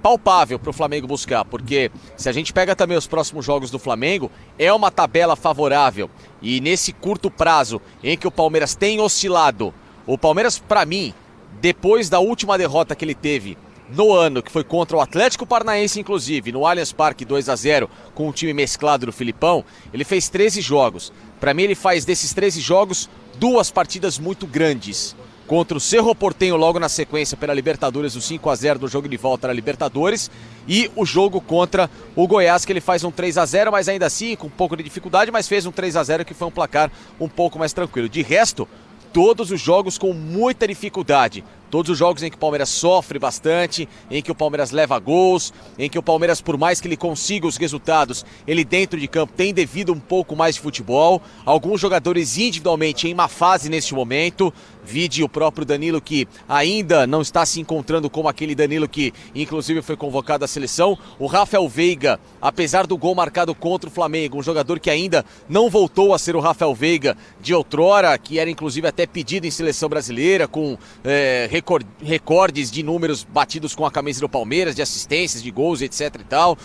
Speaker 6: palpável para o Flamengo buscar, porque se a gente pega também os próximos jogos do Flamengo, é uma tabela favorável, e nesse curto prazo em que o Palmeiras tem oscilado, o Palmeiras, para mim, depois da última derrota que ele teve no ano, que foi contra o Atlético Paranaense, inclusive, no Allianz Parque 2-0, com o time mesclado do Filipão, ele fez 13 jogos. Para mim, ele faz desses 13 jogos 2 partidas muito grandes. Contra o Cerro Porteño logo na sequência pela Libertadores, o 5-0 do jogo de volta na Libertadores, e o jogo contra o Goiás, que ele faz um 3-0, mas ainda assim com um pouco de dificuldade, mas fez um 3-0 que foi um placar um pouco mais tranquilo. De resto, todos os jogos com muita dificuldade. Todos os jogos em que o Palmeiras sofre bastante, em que o Palmeiras leva gols, em que o Palmeiras, por mais que ele consiga os resultados, ele dentro de campo tem devido um pouco mais de futebol. Alguns jogadores individualmente em má fase neste momento. Vide o próprio Danilo, que ainda não está se encontrando como aquele Danilo que inclusive foi convocado à seleção. O Rafael Veiga, apesar do gol marcado contra o Flamengo, um jogador que ainda não voltou a ser o Rafael Veiga de outrora, que era inclusive até pedido em seleção brasileira, com recordes de números batidos com a camisa do Palmeiras, de assistências, de gols, etc e tal.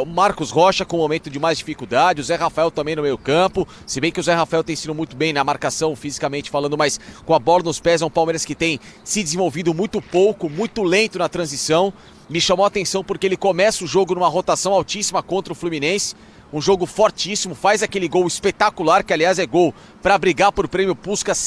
Speaker 6: O Marcos Rocha com um momento de mais dificuldade, o Zé Rafael também no meio campo, se bem que o Zé Rafael tem sido muito bem na marcação, fisicamente falando, mas com a bola nos pés é um Palmeiras que tem se desenvolvido muito pouco, muito lento na transição. Me chamou a atenção porque ele começa o jogo numa rotação altíssima contra o Fluminense, um jogo fortíssimo, faz aquele gol espetacular, que aliás é gol para brigar por prêmio Puskás,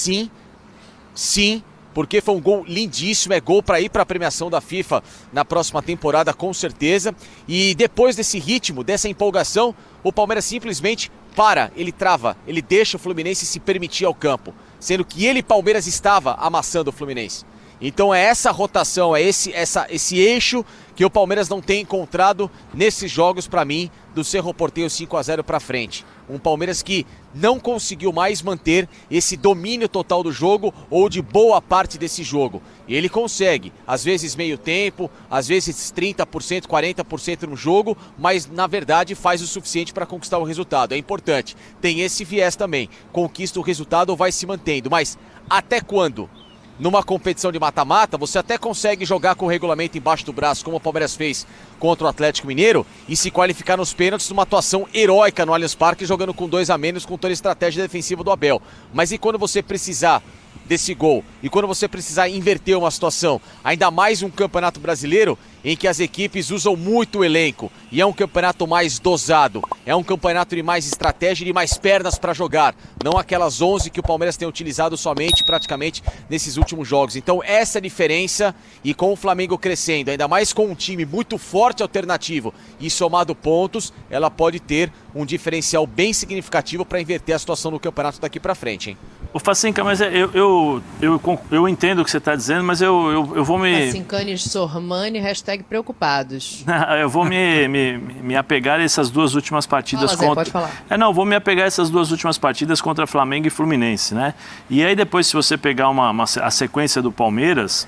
Speaker 6: sim, porque foi um gol lindíssimo, é gol para ir para a premiação da FIFA na próxima temporada, com certeza. E depois desse ritmo, dessa empolgação, o Palmeiras simplesmente para, ele trava, ele deixa o Fluminense se permitir ao campo, sendo que ele, Palmeiras, estava amassando o Fluminense. Então é essa rotação, é esse eixo que o Palmeiras não tem encontrado nesses jogos, para mim, do Cerro Porteño 5-0 para frente. Um Palmeiras que não conseguiu mais manter esse domínio total do jogo ou de boa parte desse jogo. E ele consegue, às vezes meio tempo, às vezes 30%, 40% no jogo, mas na verdade faz o suficiente para conquistar o resultado. É importante, tem esse viés também. Conquista o resultado ou vai se mantendo, mas até quando? Numa competição de mata-mata, você até consegue jogar com o regulamento embaixo do braço, como o Palmeiras fez contra o Atlético Mineiro, e se qualificar nos pênaltis numa atuação heróica no Allianz Parque, jogando com 2 a menos, com toda a estratégia defensiva do Abel. Mas e quando você precisar desse gol. E quando você precisar inverter uma situação, ainda mais um campeonato brasileiro em que as equipes usam muito o elenco e é um campeonato mais dosado, é um campeonato de mais estratégia e de mais pernas para jogar, não aquelas 11 que o Palmeiras tem utilizado somente praticamente nesses últimos jogos. Então essa é a diferença, e com o Flamengo crescendo, ainda mais com um time muito forte alternativo e somado pontos, ela pode ter um diferencial bem significativo para inverter a situação no campeonato daqui para frente, hein?
Speaker 5: Ô Facinca, mas eu entendo o que você está dizendo, mas eu vou me...
Speaker 3: Facincani e Sormani, hashtag preocupados.
Speaker 5: Eu vou me apegar a essas duas últimas partidas
Speaker 3: Fala, Zé, pode falar.
Speaker 5: Vou me apegar a essas duas últimas partidas contra Flamengo e Fluminense, né? E aí depois, se você pegar a sequência do Palmeiras,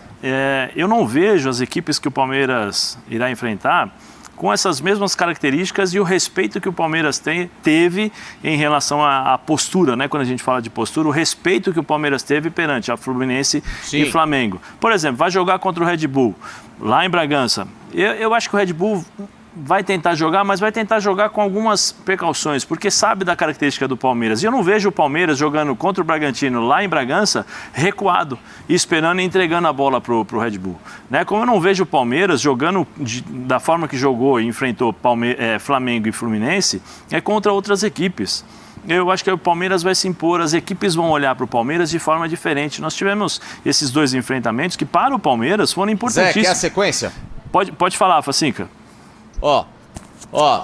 Speaker 5: eu não vejo as equipes que o Palmeiras irá enfrentar com essas mesmas características e o respeito que o Palmeiras teve em relação à postura, né? Quando a gente fala de postura, o respeito que o Palmeiras teve perante a Fluminense e Flamengo. Por exemplo, vai jogar contra o Red Bull, lá em Bragança. Eu acho que o Red Bull vai tentar jogar, mas vai tentar jogar com algumas precauções, porque sabe da característica do Palmeiras. E eu não vejo o Palmeiras jogando contra o Bragantino lá em Bragança, recuado, esperando e entregando a bola pro Red Bull. Né? Como eu não vejo o Palmeiras jogando da forma que jogou e enfrentou Flamengo e Fluminense, contra outras equipes. Eu acho que o Palmeiras vai se impor, as equipes vão olhar para o Palmeiras de forma diferente. Nós tivemos esses dois enfrentamentos que, para o Palmeiras, foram importantíssimos.
Speaker 6: Zé, quer a sequência?
Speaker 5: Pode falar, Facinca.
Speaker 6: Ó,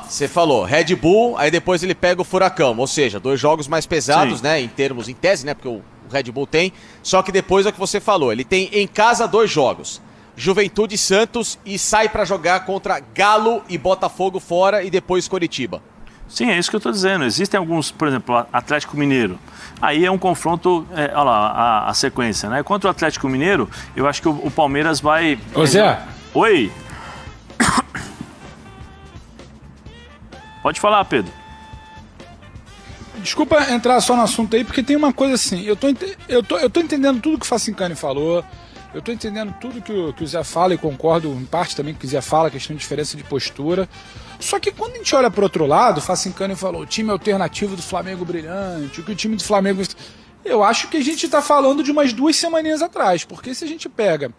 Speaker 6: você falou Red Bull, aí depois ele pega o Furacão, ou seja, 2 jogos mais pesados, né, em tese, né, porque o Red Bull tem, só que depois é o que você falou, ele tem em casa 2 jogos, Juventude e Santos, e sai pra jogar contra Galo e Botafogo fora e depois Coritiba.
Speaker 5: Sim, é isso que eu tô dizendo, existem alguns, por exemplo, Atlético Mineiro, aí é um confronto, olha lá, a sequência, né, contra o Atlético Mineiro, eu acho que o Palmeiras vai...
Speaker 4: Ô Zé!
Speaker 5: Oi! Pode falar, Pedro.
Speaker 4: Desculpa entrar só no assunto aí, porque tem uma coisa assim, eu tô entendendo tudo que o Facincani falou, eu tô entendendo tudo que o Zé fala e concordo em parte também com o que o Zé fala, questão de diferença de postura. Só que quando a gente olha pro outro lado, o Facincani falou, o time alternativo do Flamengo brilhante, o que o time do Flamengo... Eu acho que a gente tá falando de umas 2 semaninhas atrás, porque se a gente pega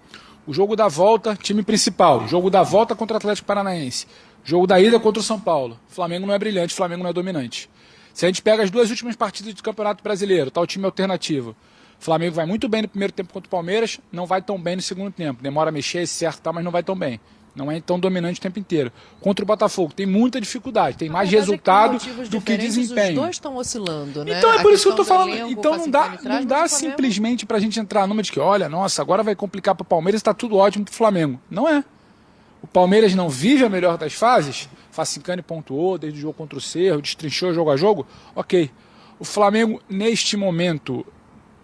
Speaker 4: o jogo da volta, time principal, jogo da volta contra o Atlético Paranaense, jogo da ida contra o São Paulo. O Flamengo não é brilhante, o Flamengo não é dominante. Se a gente pega as 2 últimas partidas do Campeonato Brasileiro, tá o time alternativo. O Flamengo vai muito bem no primeiro tempo contra o Palmeiras, não vai tão bem no segundo tempo. Demora a mexer, certo, tá, mas não vai tão bem. Não é tão dominante o tempo inteiro. Contra o Botafogo, tem muita dificuldade, tem mais resultado do que desempenho.
Speaker 3: Os dois estão oscilando, né?
Speaker 4: Então é por isso que eu tô falando. Então não dá simplesmente pra gente entrar numa de que, olha, nossa, agora vai complicar pro Palmeiras, tá tudo ótimo pro Flamengo. Não é. O Palmeiras não vive a melhor das fases, Facincani pontuou desde o jogo contra o Cerro, destrinchou jogo a jogo, ok. O Flamengo, neste momento,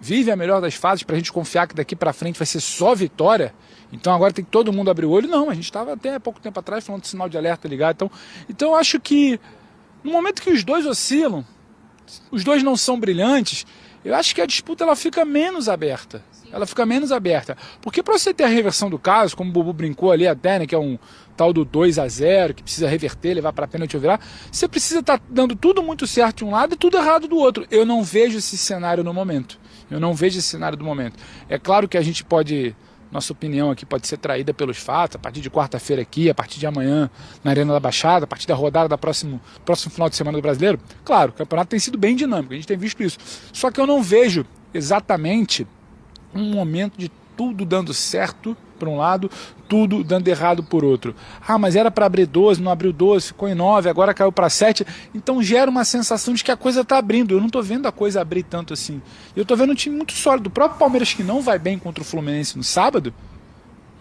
Speaker 4: vive a melhor das fases para a gente confiar que daqui para frente vai ser só vitória? Então agora tem que todo mundo abrir o olho? Não, a gente estava até pouco tempo atrás falando de sinal de alerta ligado. Então eu acho que no momento que os dois oscilam, os dois não são brilhantes, eu acho que a disputa ela fica menos aberta. Ela fica menos aberta. Porque para você ter a reversão do caso, como o Bubu brincou ali até, né, que é um tal do 2-0, que precisa reverter, levar para pênalti ou virar, você precisa estar dando tudo muito certo de um lado e tudo errado do outro. Eu não vejo esse cenário no momento. É claro que a gente pode, nossa opinião aqui pode ser traída pelos fatos, a partir de quarta-feira aqui, a partir de amanhã na Arena da Baixada, a partir da rodada da próximo final de semana do Brasileiro. Claro, o campeonato tem sido bem dinâmico, a gente tem visto isso. Só que eu não vejo exatamente um momento de tudo dando certo por um lado, tudo dando errado por outro. Ah, mas era para abrir 12, não abriu 12, ficou em 9, agora caiu para 7. Então gera uma sensação de que a coisa está abrindo. Eu não estou vendo a coisa abrir tanto assim. Eu estou vendo um time muito sólido. O próprio Palmeiras, que não vai bem contra o Fluminense no sábado,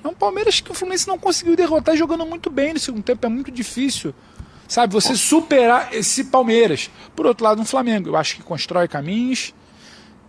Speaker 4: é um Palmeiras que o Fluminense não conseguiu derrotar jogando muito bem no segundo tempo. É muito difícil, sabe, você superar esse Palmeiras. Por outro lado, um Flamengo, eu acho que constrói caminhos,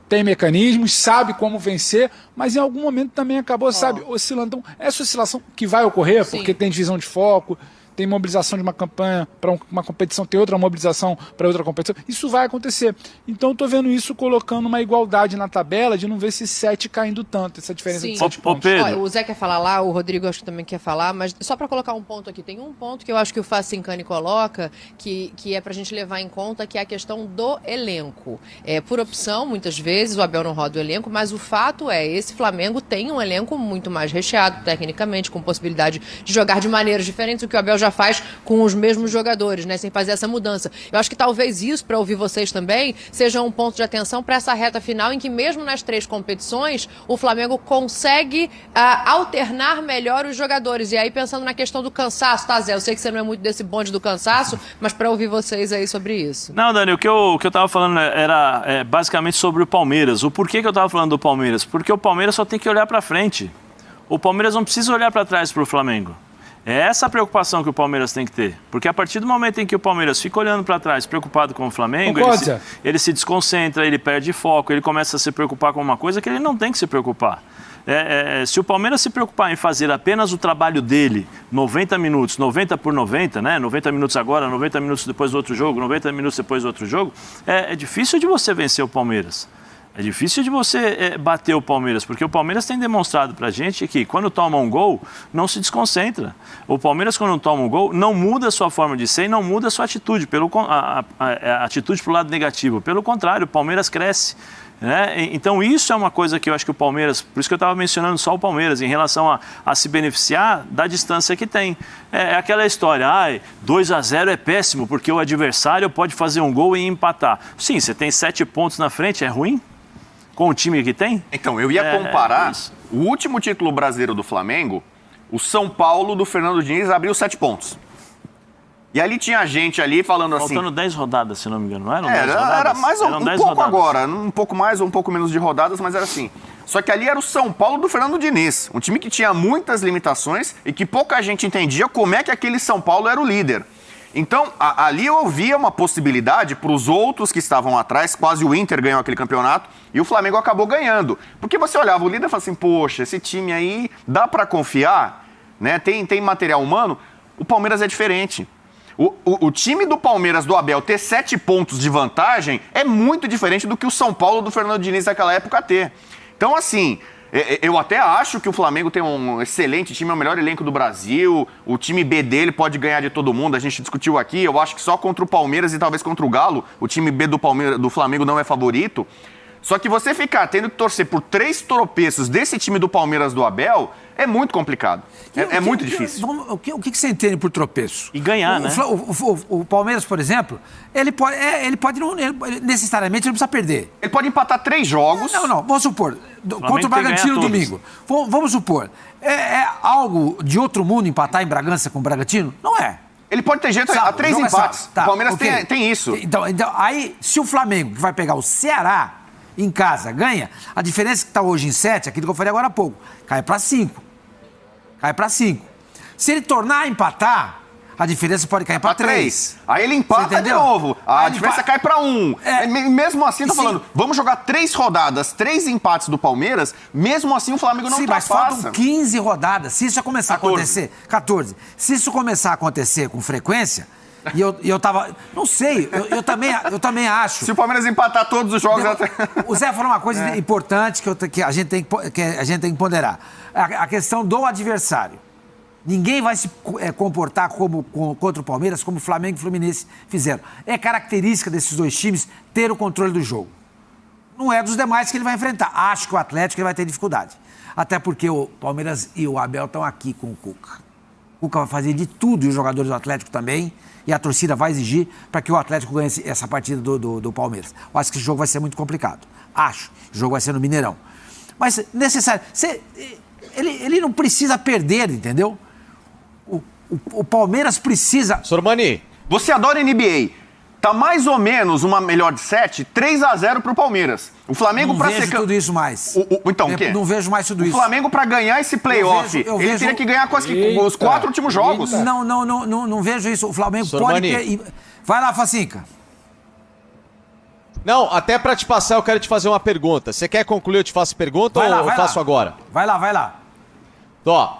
Speaker 4: tem mecanismos, sabe como vencer, mas em algum momento também acabou, sabe, oscilando. Então, essa oscilação que vai ocorrer, porque tem divisão de foco, tem mobilização de uma campanha para uma competição, tem outra mobilização para outra competição. Isso vai acontecer. Então eu tô vendo isso colocando uma igualdade na tabela de não ver esse 7 caindo tanto, essa diferença de 7 pontos.
Speaker 3: Olha, o Zé quer falar lá, o Rodrigo acho que também quer falar, mas só para colocar um ponto aqui, tem um ponto que eu acho que o Facincani coloca, que é pra gente levar em conta, que é a questão do elenco. Por opção, muitas vezes, o Abel não roda o elenco, mas o fato é, esse Flamengo tem um elenco muito mais recheado, tecnicamente, com possibilidade de jogar de maneiras diferentes, o que o Abel já faz com os mesmos jogadores, né, sem fazer essa mudança. Eu acho que talvez isso, para ouvir vocês também, seja um ponto de atenção para essa reta final, em que mesmo nas 3 competições, o Flamengo consegue alternar melhor os jogadores. E aí, pensando na questão do cansaço, tá, Zé? Eu sei que você não é muito desse bonde do cansaço, mas para ouvir vocês aí sobre isso.
Speaker 5: Não, Dani, o que eu tava falando era basicamente sobre o Palmeiras. O porquê que eu tava falando do Palmeiras? Porque o Palmeiras só tem que olhar para frente. O Palmeiras não precisa olhar para trás para o Flamengo. É essa a preocupação que o Palmeiras tem que ter. Porque a partir do momento em que o Palmeiras fica olhando para trás, preocupado com o Flamengo, ele se desconcentra, ele perde foco, ele começa a se preocupar com uma coisa que ele não tem que se preocupar. Se o Palmeiras se preocupar em fazer apenas o trabalho dele, 90 minutos, 90 por 90, né? 90 minutos agora, 90 minutos depois do outro jogo, 90 minutos depois do outro jogo, é difícil de você vencer o Palmeiras. É difícil de você bater o Palmeiras, porque o Palmeiras tem demonstrado pra gente que quando toma um gol, não se desconcentra. O Palmeiras, quando toma um gol, não muda a sua forma de ser e não muda a sua atitude, a atitude pro lado negativo. Pelo contrário, o Palmeiras cresce. Né? Então isso é uma coisa que eu acho que o Palmeiras, por isso que eu estava mencionando só o Palmeiras, em relação a se beneficiar da distância que tem. É aquela história, 2-0 é péssimo, porque o adversário pode fazer um gol e empatar. Sim, você tem 7 pontos na frente, é ruim? Com o time que tem?
Speaker 2: Então, eu ia comparar o último título brasileiro do Flamengo, o São Paulo do Fernando Diniz abriu 7 pontos. E ali tinha gente ali falando assim...
Speaker 5: Faltando 10 rodadas, se não me engano, não eram 10 rodadas?
Speaker 2: Era mais um pouco rodadas. Agora, um pouco mais ou um pouco menos de rodadas, mas era assim. Só que ali era o São Paulo do Fernando Diniz, um time que tinha muitas limitações e que pouca gente entendia como é que aquele São Paulo era o líder. Então, ali eu via uma possibilidade para os outros que estavam atrás, quase o Inter ganhou aquele campeonato, e o Flamengo acabou ganhando. Porque você olhava o líder e falava assim, poxa, esse time aí dá para confiar, né? Tem material humano. O Palmeiras é diferente. O time do Palmeiras, do Abel, ter 7 pontos de vantagem é muito diferente do que o São Paulo do Fernando Diniz naquela época ter. Então, assim... Eu até acho que o Flamengo tem um excelente time, é o melhor elenco do Brasil. O time B dele pode ganhar de todo mundo. A gente discutiu aqui. Eu acho que só contra o Palmeiras e talvez contra o Galo, o time B do Flamengo não é favorito. Só que você ficar tendo que torcer por 3 tropeços desse time do Palmeiras do Abel é muito complicado. É muito difícil.
Speaker 1: O que você entende por tropeço?
Speaker 5: E ganhar, né?
Speaker 1: O Palmeiras, por exemplo, ele pode não necessariamente não precisa perder.
Speaker 2: Ele pode empatar 3 jogos.
Speaker 1: Não, vamos supor. Contra o Bragantino domingo. Vamos supor. É algo de outro mundo empatar em Bragança com o Bragantino? Não é.
Speaker 2: Ele pode ter jeito a 3 empates. Tá, o Palmeiras tem isso.
Speaker 1: Então, aí, se o Flamengo, que vai pegar o Ceará em casa, ganha, a diferença que está hoje em 7, aquilo que eu falei agora há pouco, cai para 5. Cai para 5. Se ele tornar a empatar, a diferença pode cair para 3.
Speaker 2: Aí ele empata de novo. A diferença cai para 1. Mesmo assim, tô falando, vamos jogar 3 rodadas, 3 empates do Palmeiras, mesmo assim o Flamengo não ultrapassa.
Speaker 1: Mas faltam 15 rodadas. Se isso começar 14. A acontecer... 14. Se isso começar a acontecer com frequência... E eu tava... Não sei, eu também acho...
Speaker 2: Se o Palmeiras empatar todos os jogos...
Speaker 1: O Zé falou uma coisa importante que a gente tem que ponderar. A questão do adversário. Ninguém vai se comportar contra o Palmeiras como o Flamengo e o Fluminense fizeram. É característica desses 2 times ter o controle do jogo. Não é dos demais que ele vai enfrentar. Acho que o Atlético ele vai ter dificuldade. Até porque o Palmeiras e o Abel estão aqui com o Cuca. O Cuca vai fazer de tudo, e os jogadores do Atlético também, e a torcida vai exigir para que o Atlético ganhe essa partida do Palmeiras. Eu acho que esse jogo vai ser muito complicado. Acho. O jogo vai ser no Mineirão. Mas necessário. Ele não precisa perder, entendeu? O Palmeiras precisa...
Speaker 6: Sormani,
Speaker 2: você adora NBA. Tá mais ou menos uma melhor de 7, 3-0 pro Palmeiras. O Flamengo
Speaker 1: não vejo tudo isso mais.
Speaker 2: Então, o quê?
Speaker 1: Não vejo mais tudo isso.
Speaker 2: O Flamengo, para ganhar esse playoff, ele teria que ganhar os 4 últimos jogos.
Speaker 1: Não vejo isso. O Flamengo pode ter... Vai lá, Facinca.
Speaker 6: Não, até para te passar, eu quero te fazer uma pergunta. Você quer concluir, eu te faço pergunta ou eu faço agora?
Speaker 1: Vai lá.
Speaker 6: Ó,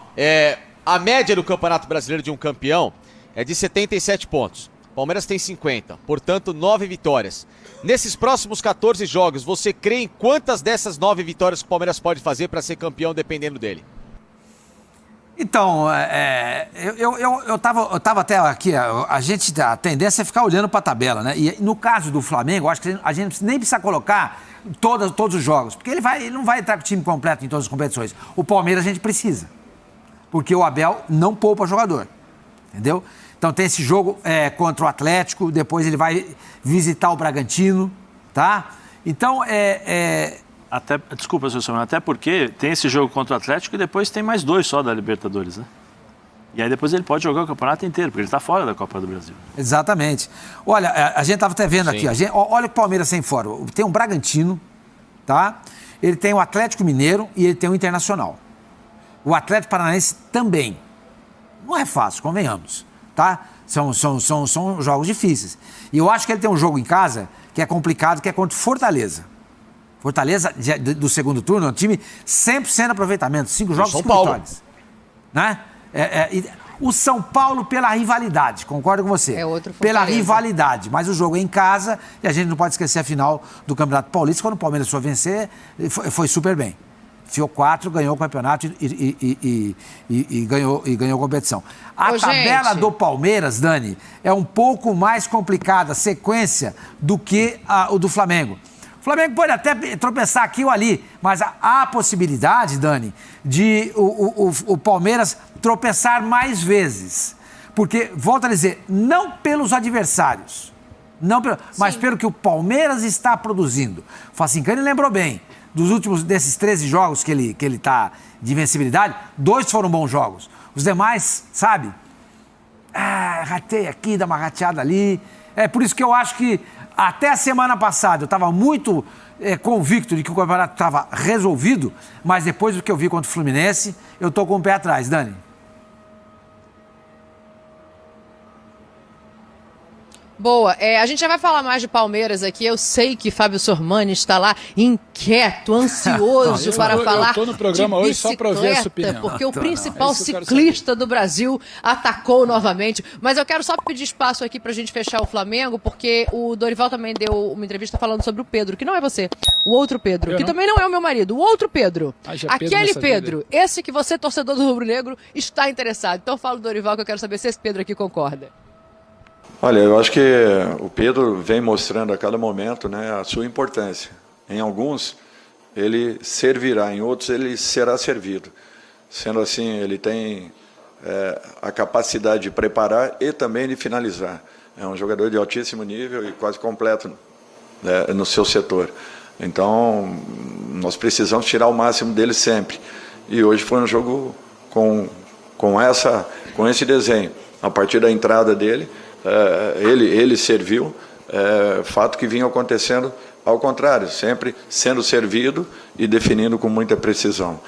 Speaker 6: a média do Campeonato Brasileiro de um campeão é de 77 pontos. O Palmeiras tem 50, portanto 9 vitórias. Nesses próximos 14 jogos, você crê em quantas dessas 9 vitórias que o Palmeiras pode fazer para ser campeão dependendo dele?
Speaker 1: Então, eu tava até aqui, a tendência é ficar olhando para a tabela, né? E no caso do Flamengo, eu acho que a gente nem precisa colocar todos os jogos, porque ele não vai entrar com o time completo em todas as competições. O Palmeiras a gente precisa, porque o Abel não poupa jogador, entendeu? Então tem esse jogo contra o Atlético, depois ele vai visitar o Bragantino, tá? Então,
Speaker 5: Desculpa, senhor, até porque tem esse jogo contra o Atlético e depois tem mais 2 só da Libertadores, né? E aí depois ele pode jogar o campeonato inteiro, porque ele está fora da Copa do Brasil.
Speaker 1: Exatamente. Olha, a gente estava até vendo aqui, olha o Palmeiras sem fora. Tem um Bragantino, tá? Ele tem o Atlético Mineiro e ele tem o Internacional. O Atlético Paranaense também. Não é fácil, convenhamos, tá? São jogos difíceis. E eu acho que ele tem um jogo em casa que é complicado, que é contra o Fortaleza. Fortaleza, do segundo turno, é um time 100% de aproveitamento. 5 jogos, 5 vitórias. Né? O São Paulo pela rivalidade, concordo com você.
Speaker 3: É outro Fortaleza.
Speaker 1: Pela rivalidade, mas o jogo é em casa e a gente não pode esquecer a final do Campeonato Paulista, quando o Palmeiras foi vencer, foi super bem. Enfiou 4, ganhou o campeonato e ganhou a competição. A tabela do Palmeiras, Dani, é um pouco mais complicada, sequência, do que o do Flamengo. O Flamengo pode até tropeçar aqui ou ali, mas há a possibilidade, Dani, de o Palmeiras tropeçar mais vezes. Porque, volto a dizer, não pelos adversários, mas pelo que o Palmeiras está produzindo. O Facincani lembrou bem, desses 13 jogos que ele está de invencibilidade, 2 foram bons jogos. Os demais, sabe? Ratei aqui, dá uma rateada ali. É por isso que eu acho que até a semana passada eu estava muito convicto de que o campeonato estava resolvido, mas depois do que eu vi contra o Fluminense, eu estou com o pé atrás, Dani.
Speaker 3: Boa, a gente já vai falar mais de Palmeiras aqui. Eu sei que Fábio Sormani está lá inquieto, ansioso para falar
Speaker 4: eu tô no programa
Speaker 3: de
Speaker 4: hoje só para ver a sua opinião.
Speaker 3: porque o principal ciclista do Brasil atacou novamente. Mas eu quero só pedir espaço aqui para a gente fechar o Flamengo, porque o Dorival também deu uma entrevista falando sobre o Pedro, que não é você, o outro Pedro, que também não é o meu marido, o outro Pedro. Aquele Pedro, esse que você, torcedor do Rubro Negro, está interessado. Então fala do Dorival, que eu quero saber se esse Pedro aqui concorda.
Speaker 7: Olha, eu acho que o Pedro vem mostrando a cada momento, né, a sua importância. Em alguns, ele servirá, em outros, ele será servido. Sendo assim, ele tem a capacidade de preparar e também de finalizar. É um jogador de altíssimo nível e quase completo, né, no seu setor. Então, nós precisamos tirar o máximo dele sempre. E hoje foi um jogo com esse desenho. A partir da entrada dele, ele serviu, fato que vinha acontecendo ao contrário, sempre sendo servido e definindo com muita precisão.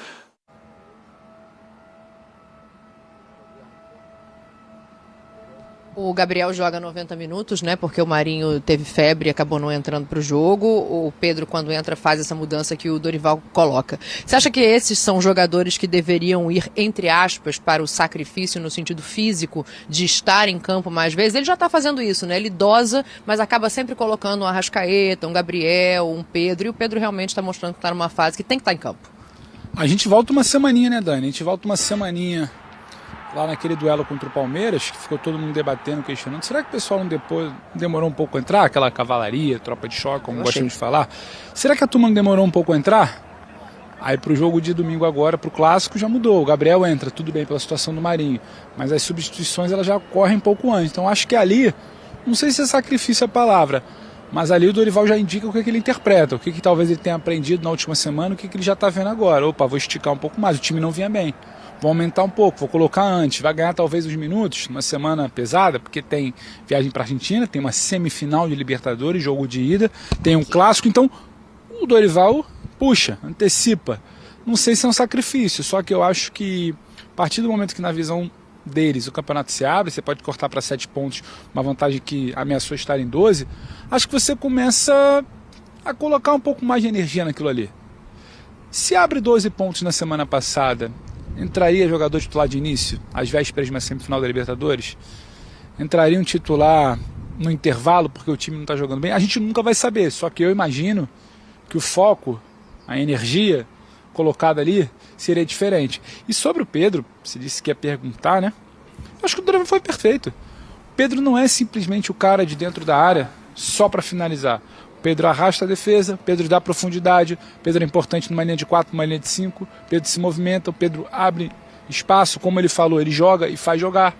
Speaker 3: O Gabriel joga 90 minutos, né? Porque o Marinho teve febre e acabou não entrando para o jogo. O Pedro, quando entra, faz essa mudança que o Dorival coloca. Você acha que esses são jogadores que deveriam ir, entre aspas, para o sacrifício no sentido físico de estar em campo mais vezes? Ele já está fazendo isso, né? Ele dosa, mas acaba sempre colocando um Arrascaeta, um Gabriel, um Pedro. E o Pedro realmente está mostrando que está numa fase que tem que estar em campo.
Speaker 4: A gente volta uma semaninha, né, Dani? A gente volta uma semaninha lá naquele duelo contra o Palmeiras, que ficou todo mundo debatendo, questionando. Será que o pessoal não demorou um pouco a entrar? Aquela cavalaria, tropa de choque, como gostam de falar. Será que a turma não demorou um pouco a entrar? Aí pro jogo de domingo agora, pro clássico, já mudou. O Gabriel entra, tudo bem, pela situação do Marinho. Mas as substituições elas já ocorrem um pouco antes. Então acho que ali, não sei se é sacrifício a palavra, mas ali o Dorival já indica o que ele interpreta, o que talvez ele tenha aprendido na última semana, o que ele já está vendo agora. Opa, vou esticar um pouco mais, o time não vinha bem. Vou aumentar um pouco, vou colocar antes, vai ganhar talvez os minutos, numa semana pesada, porque tem viagem para a Argentina, tem uma semifinal de Libertadores, jogo de ida, tem um clássico, então o Dorival puxa, antecipa. Não sei se é um sacrifício, só que eu acho que a partir do momento que na visão deles o campeonato se abre, você pode cortar para 7 pontos, uma vantagem que ameaçou estar em 12, acho que você começa a colocar um pouco mais de energia naquilo ali. Se abre 12 pontos na semana passada, entraria jogador titular de início, às vésperas de uma semifinal da Libertadores? entraria um titular no intervalo porque o time não está jogando bem? A gente nunca vai saber, só que eu imagino que o foco, a energia colocada ali seria diferente. E sobre o Pedro, você disse que ia perguntar, né? Eu acho que o Dorival foi perfeito. O Pedro não é simplesmente o cara de dentro da área só para finalizar. O Pedro arrasta a defesa, o Pedro dá profundidade, o Pedro é importante numa linha de 4, numa linha de 5, o Pedro se movimenta, o Pedro abre espaço, como ele falou, ele joga e faz jogar.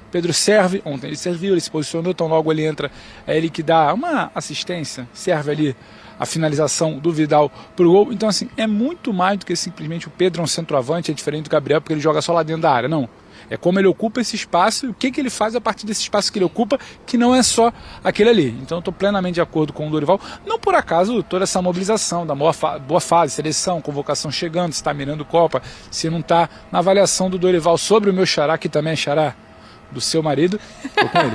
Speaker 4: O Pedro serve, ontem ele serviu, ele se posicionou, então logo ele entra, é ele que dá uma assistência, serve ali a finalização do Vidal pro gol. Então assim, é muito mais do que simplesmente o Pedro é um centroavante, é diferente do Gabriel, porque ele joga só lá dentro da área, não. É como ele ocupa esse espaço e o que ele faz a partir desse espaço que ele ocupa, que não é só aquele ali. Então eu estou plenamente de acordo com o Dorival. Não por acaso toda essa mobilização da boa fase, seleção, convocação chegando, se está mirando Copa, se não está na avaliação do Dorival sobre o meu xará, que também é xará do seu marido, tô com ele.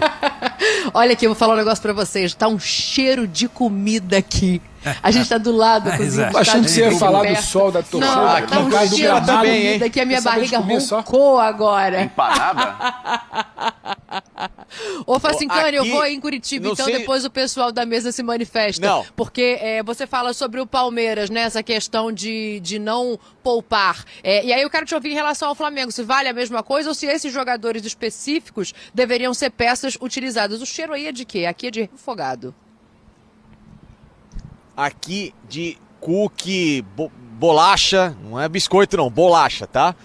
Speaker 3: Olha aqui, eu vou falar um negócio pra vocês. Tá um cheiro de comida aqui. A gente tá do lado da cozinha.
Speaker 4: Tô achando que você ia falar do sol, da torcida.
Speaker 3: Não, tá um cheiro de comida que a minha barriga roncou agora.
Speaker 2: Empanada?
Speaker 3: Ô, Facincani, eu vou em Curitiba, então depois o pessoal da mesa se manifesta.
Speaker 6: Não.
Speaker 3: Porque você fala sobre o Palmeiras, né? Essa questão de não poupar. E aí eu quero te ouvir em relação ao Flamengo, se vale a mesma coisa ou se esses jogadores específicos deveriam ser peças utilizadas. O cheiro aí é de quê? Aqui é de refogado.
Speaker 6: Aqui de cookie, bolacha, não é biscoito não, bolacha, tá?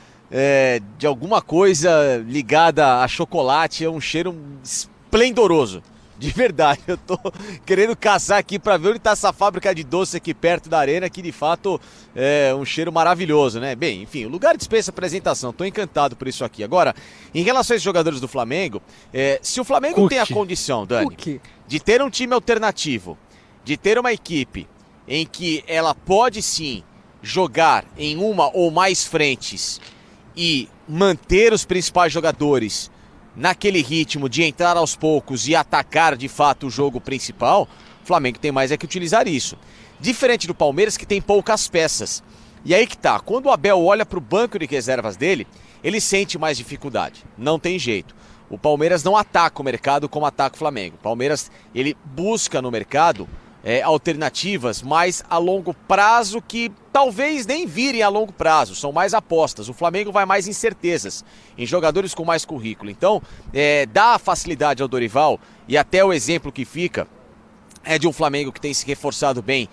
Speaker 6: De alguma coisa ligada a chocolate, é um cheiro esplendoroso. De verdade, eu tô querendo caçar aqui pra ver onde tá essa fábrica de doce aqui perto da arena, que de fato é um cheiro maravilhoso, né? Bem, enfim, o lugar dispensa apresentação, tô encantado por isso aqui. Agora, em relação aos jogadores do Flamengo, se o Flamengo tem a condição, Dani, de ter um time alternativo, de ter uma equipe em que ela pode sim jogar em uma ou mais frentes e manter os principais jogadores naquele ritmo de entrar aos poucos e atacar de fato o jogo principal, o Flamengo tem mais que utilizar isso. Diferente do Palmeiras, que tem poucas peças. E aí que tá, quando o Abel olha para o banco de reservas dele, ele sente mais dificuldade, não tem jeito. O Palmeiras não ataca o mercado como ataca o Flamengo. O Palmeiras, ele busca no mercado alternativas mais a longo prazo que talvez nem virem a longo prazo, são mais apostas. O Flamengo vai mais em certezas, em jogadores com mais currículo. Então, dá facilidade ao Dorival, e até o exemplo que fica é de um Flamengo que tem se reforçado bem.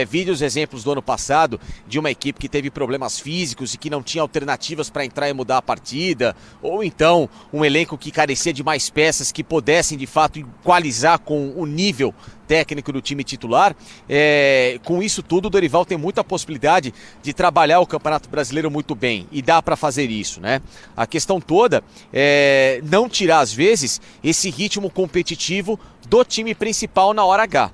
Speaker 6: Vi os exemplos do ano passado de uma equipe que teve problemas físicos e que não tinha alternativas para entrar e mudar a partida, ou então um elenco que carecia de mais peças que pudessem de fato equalizar com o nível técnico do time titular. Com isso tudo, o Dorival tem muita possibilidade de trabalhar o Campeonato Brasileiro muito bem, e dá para fazer isso, né? A questão toda é não tirar às vezes esse ritmo competitivo do time principal na hora H.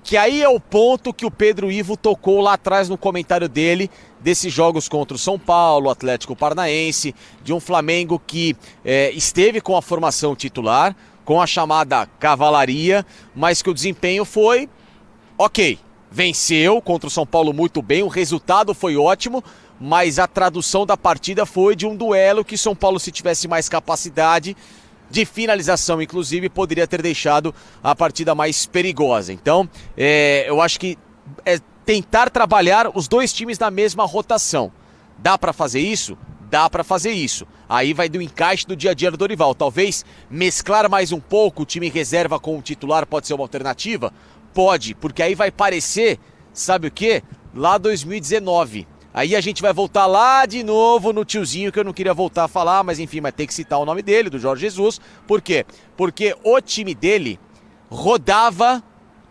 Speaker 6: Que aí é o ponto que o Pedro Ivo tocou lá atrás no comentário dele, desses jogos contra o São Paulo, Atlético Paranaense, de um Flamengo que esteve com a formação titular, com a chamada cavalaria, mas que o desempenho foi ok. Venceu contra o São Paulo muito bem, o resultado foi ótimo, mas a tradução da partida foi de um duelo que São Paulo, se tivesse mais capacidade de finalização, inclusive, poderia ter deixado a partida mais perigosa. Então, eu acho que tentar trabalhar os dois times na mesma rotação. Dá para fazer isso? Dá para fazer isso. Aí vai do encaixe do dia a dia do Dorival. Talvez mesclar mais um pouco o time reserva com o titular pode ser uma alternativa? Pode, porque aí vai parecer, sabe o quê? Lá 2019. Aí a gente vai voltar lá de novo no tiozinho que eu não queria voltar a falar, mas enfim, vai ter que citar o nome dele, do Jorge Jesus. Por quê? Porque o time dele rodava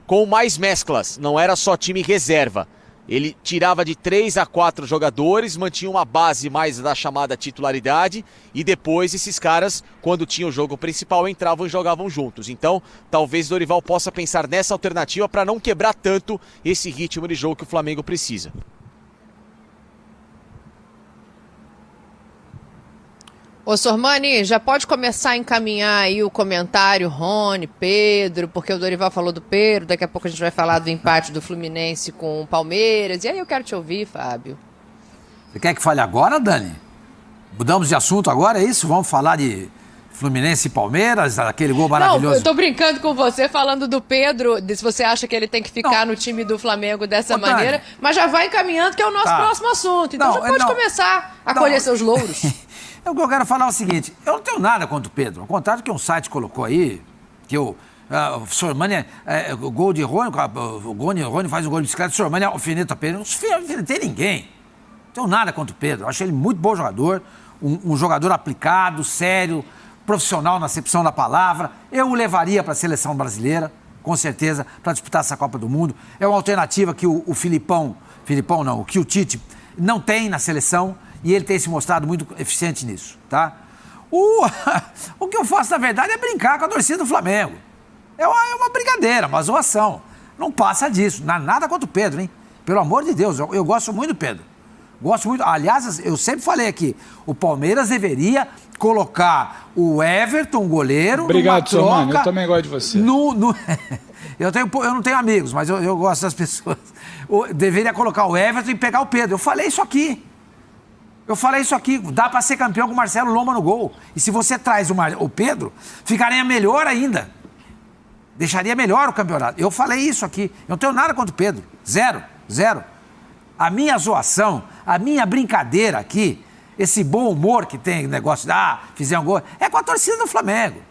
Speaker 6: com mais mesclas, não era só time reserva. Ele tirava de 3 a 4 jogadores, mantinha uma base mais da chamada titularidade e depois esses caras, quando tinha o jogo principal, entravam e jogavam juntos. Então, talvez o Dorival possa pensar nessa alternativa para não quebrar tanto esse ritmo de jogo que o Flamengo precisa.
Speaker 3: Ô Sormani, já pode começar a encaminhar aí o comentário, Rony, Pedro, porque o Dorival falou do Pedro, daqui a pouco a gente vai falar do empate do Fluminense com o Palmeiras, e aí eu quero te ouvir, Fábio.
Speaker 1: Você quer que fale agora, Dani? Mudamos de assunto agora, é isso? Vamos falar de Fluminense e Palmeiras, aquele gol
Speaker 3: Não,
Speaker 1: maravilhoso.
Speaker 3: eu tô brincando com você, falando do Pedro, se você acha que ele tem que ficar no time do Flamengo dessa maneira, mas já vai encaminhando que é o nosso próximo assunto. Então já pode começar a colher seus louros.
Speaker 1: O que eu quero falar é o seguinte, eu não tenho nada contra o Pedro, ao contrário do que um site colocou aí, que o Sormani, o gol de Rony, o Rony faz um gol de bicicleta, o Sormani alfineta Pedro. Não alfinetei ninguém. Não tenho nada contra o Pedro. Eu acho ele muito bom jogador, um jogador aplicado, sério, profissional na acepção da palavra. Eu o levaria para a seleção brasileira, com certeza, para disputar essa Copa do Mundo. É uma alternativa que o que o Tite não tem na seleção e ele tem se mostrado muito eficiente nisso, tá? O que eu faço, na verdade, é brincar com a torcida do Flamengo. É uma brincadeira, uma zoação. Não passa disso. Nada contra o Pedro, hein? Pelo amor de Deus, eu gosto muito do Pedro. Gosto muito. Aliás, eu sempre falei aqui, o Palmeiras deveria colocar o Everton, goleiro.
Speaker 4: Obrigado, Sormani. Eu também gosto de você.
Speaker 1: Eu não tenho amigos, mas eu gosto das pessoas. Deveria colocar o Everton e pegar o Pedro. Eu falei isso aqui. Dá para ser campeão com o Marcelo Lomba no gol. E se você traz o Pedro, ficaria melhor ainda. Deixaria melhor o campeonato. Eu falei isso aqui. Eu não tenho nada contra o Pedro. Zero. A minha zoação, a minha brincadeira aqui, esse bom humor que tem, negócio de, fizer um gol, é com a torcida do Flamengo.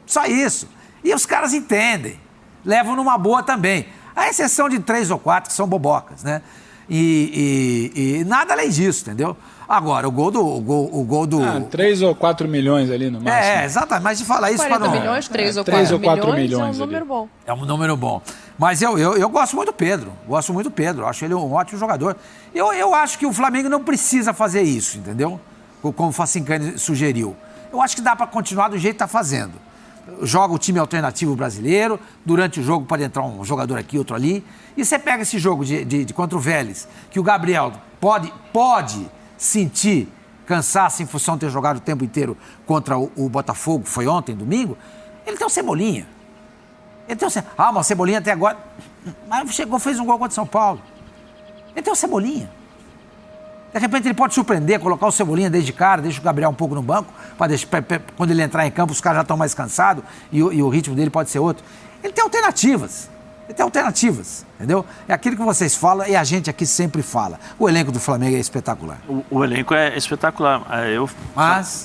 Speaker 1: Só isso. E os caras entendem. Levam numa boa também. A exceção de 3 ou 4 que são bobocas, né? E nada além disso, entendeu? Agora, o gol do...
Speaker 4: 3 ou 4 milhões ali no máximo.
Speaker 1: Exatamente. Mas de falar isso para não...
Speaker 3: 40 milhões, 3 ou 4 milhões é um número bom.
Speaker 1: É um número bom. Mas eu gosto muito do Pedro. Acho ele um ótimo jogador. Eu acho que o Flamengo não precisa fazer isso, entendeu? Como o Facincani sugeriu. Eu acho que dá para continuar do jeito que está fazendo. Joga o time alternativo brasileiro, durante o jogo pode entrar um jogador aqui, outro ali, e você pega esse jogo de contra o Vélez, que o Gabriel pode sentir cansaço em função de ter jogado o tempo inteiro contra o Botafogo, foi ontem, domingo, ele tem o Cebolinha. Mas o Cebolinha até agora... Mas fez um gol contra o São Paulo. Ele tem o Cebolinha. De repente ele pode surpreender, colocar o Cebolinha desde cara, deixa o Gabriel um pouco no banco, quando ele entrar em campo os caras já estão mais cansados e o ritmo dele pode ser outro. Ele tem alternativas, entendeu? É aquilo que vocês falam e a gente aqui sempre fala. O elenco do Flamengo é espetacular.
Speaker 5: O elenco é espetacular.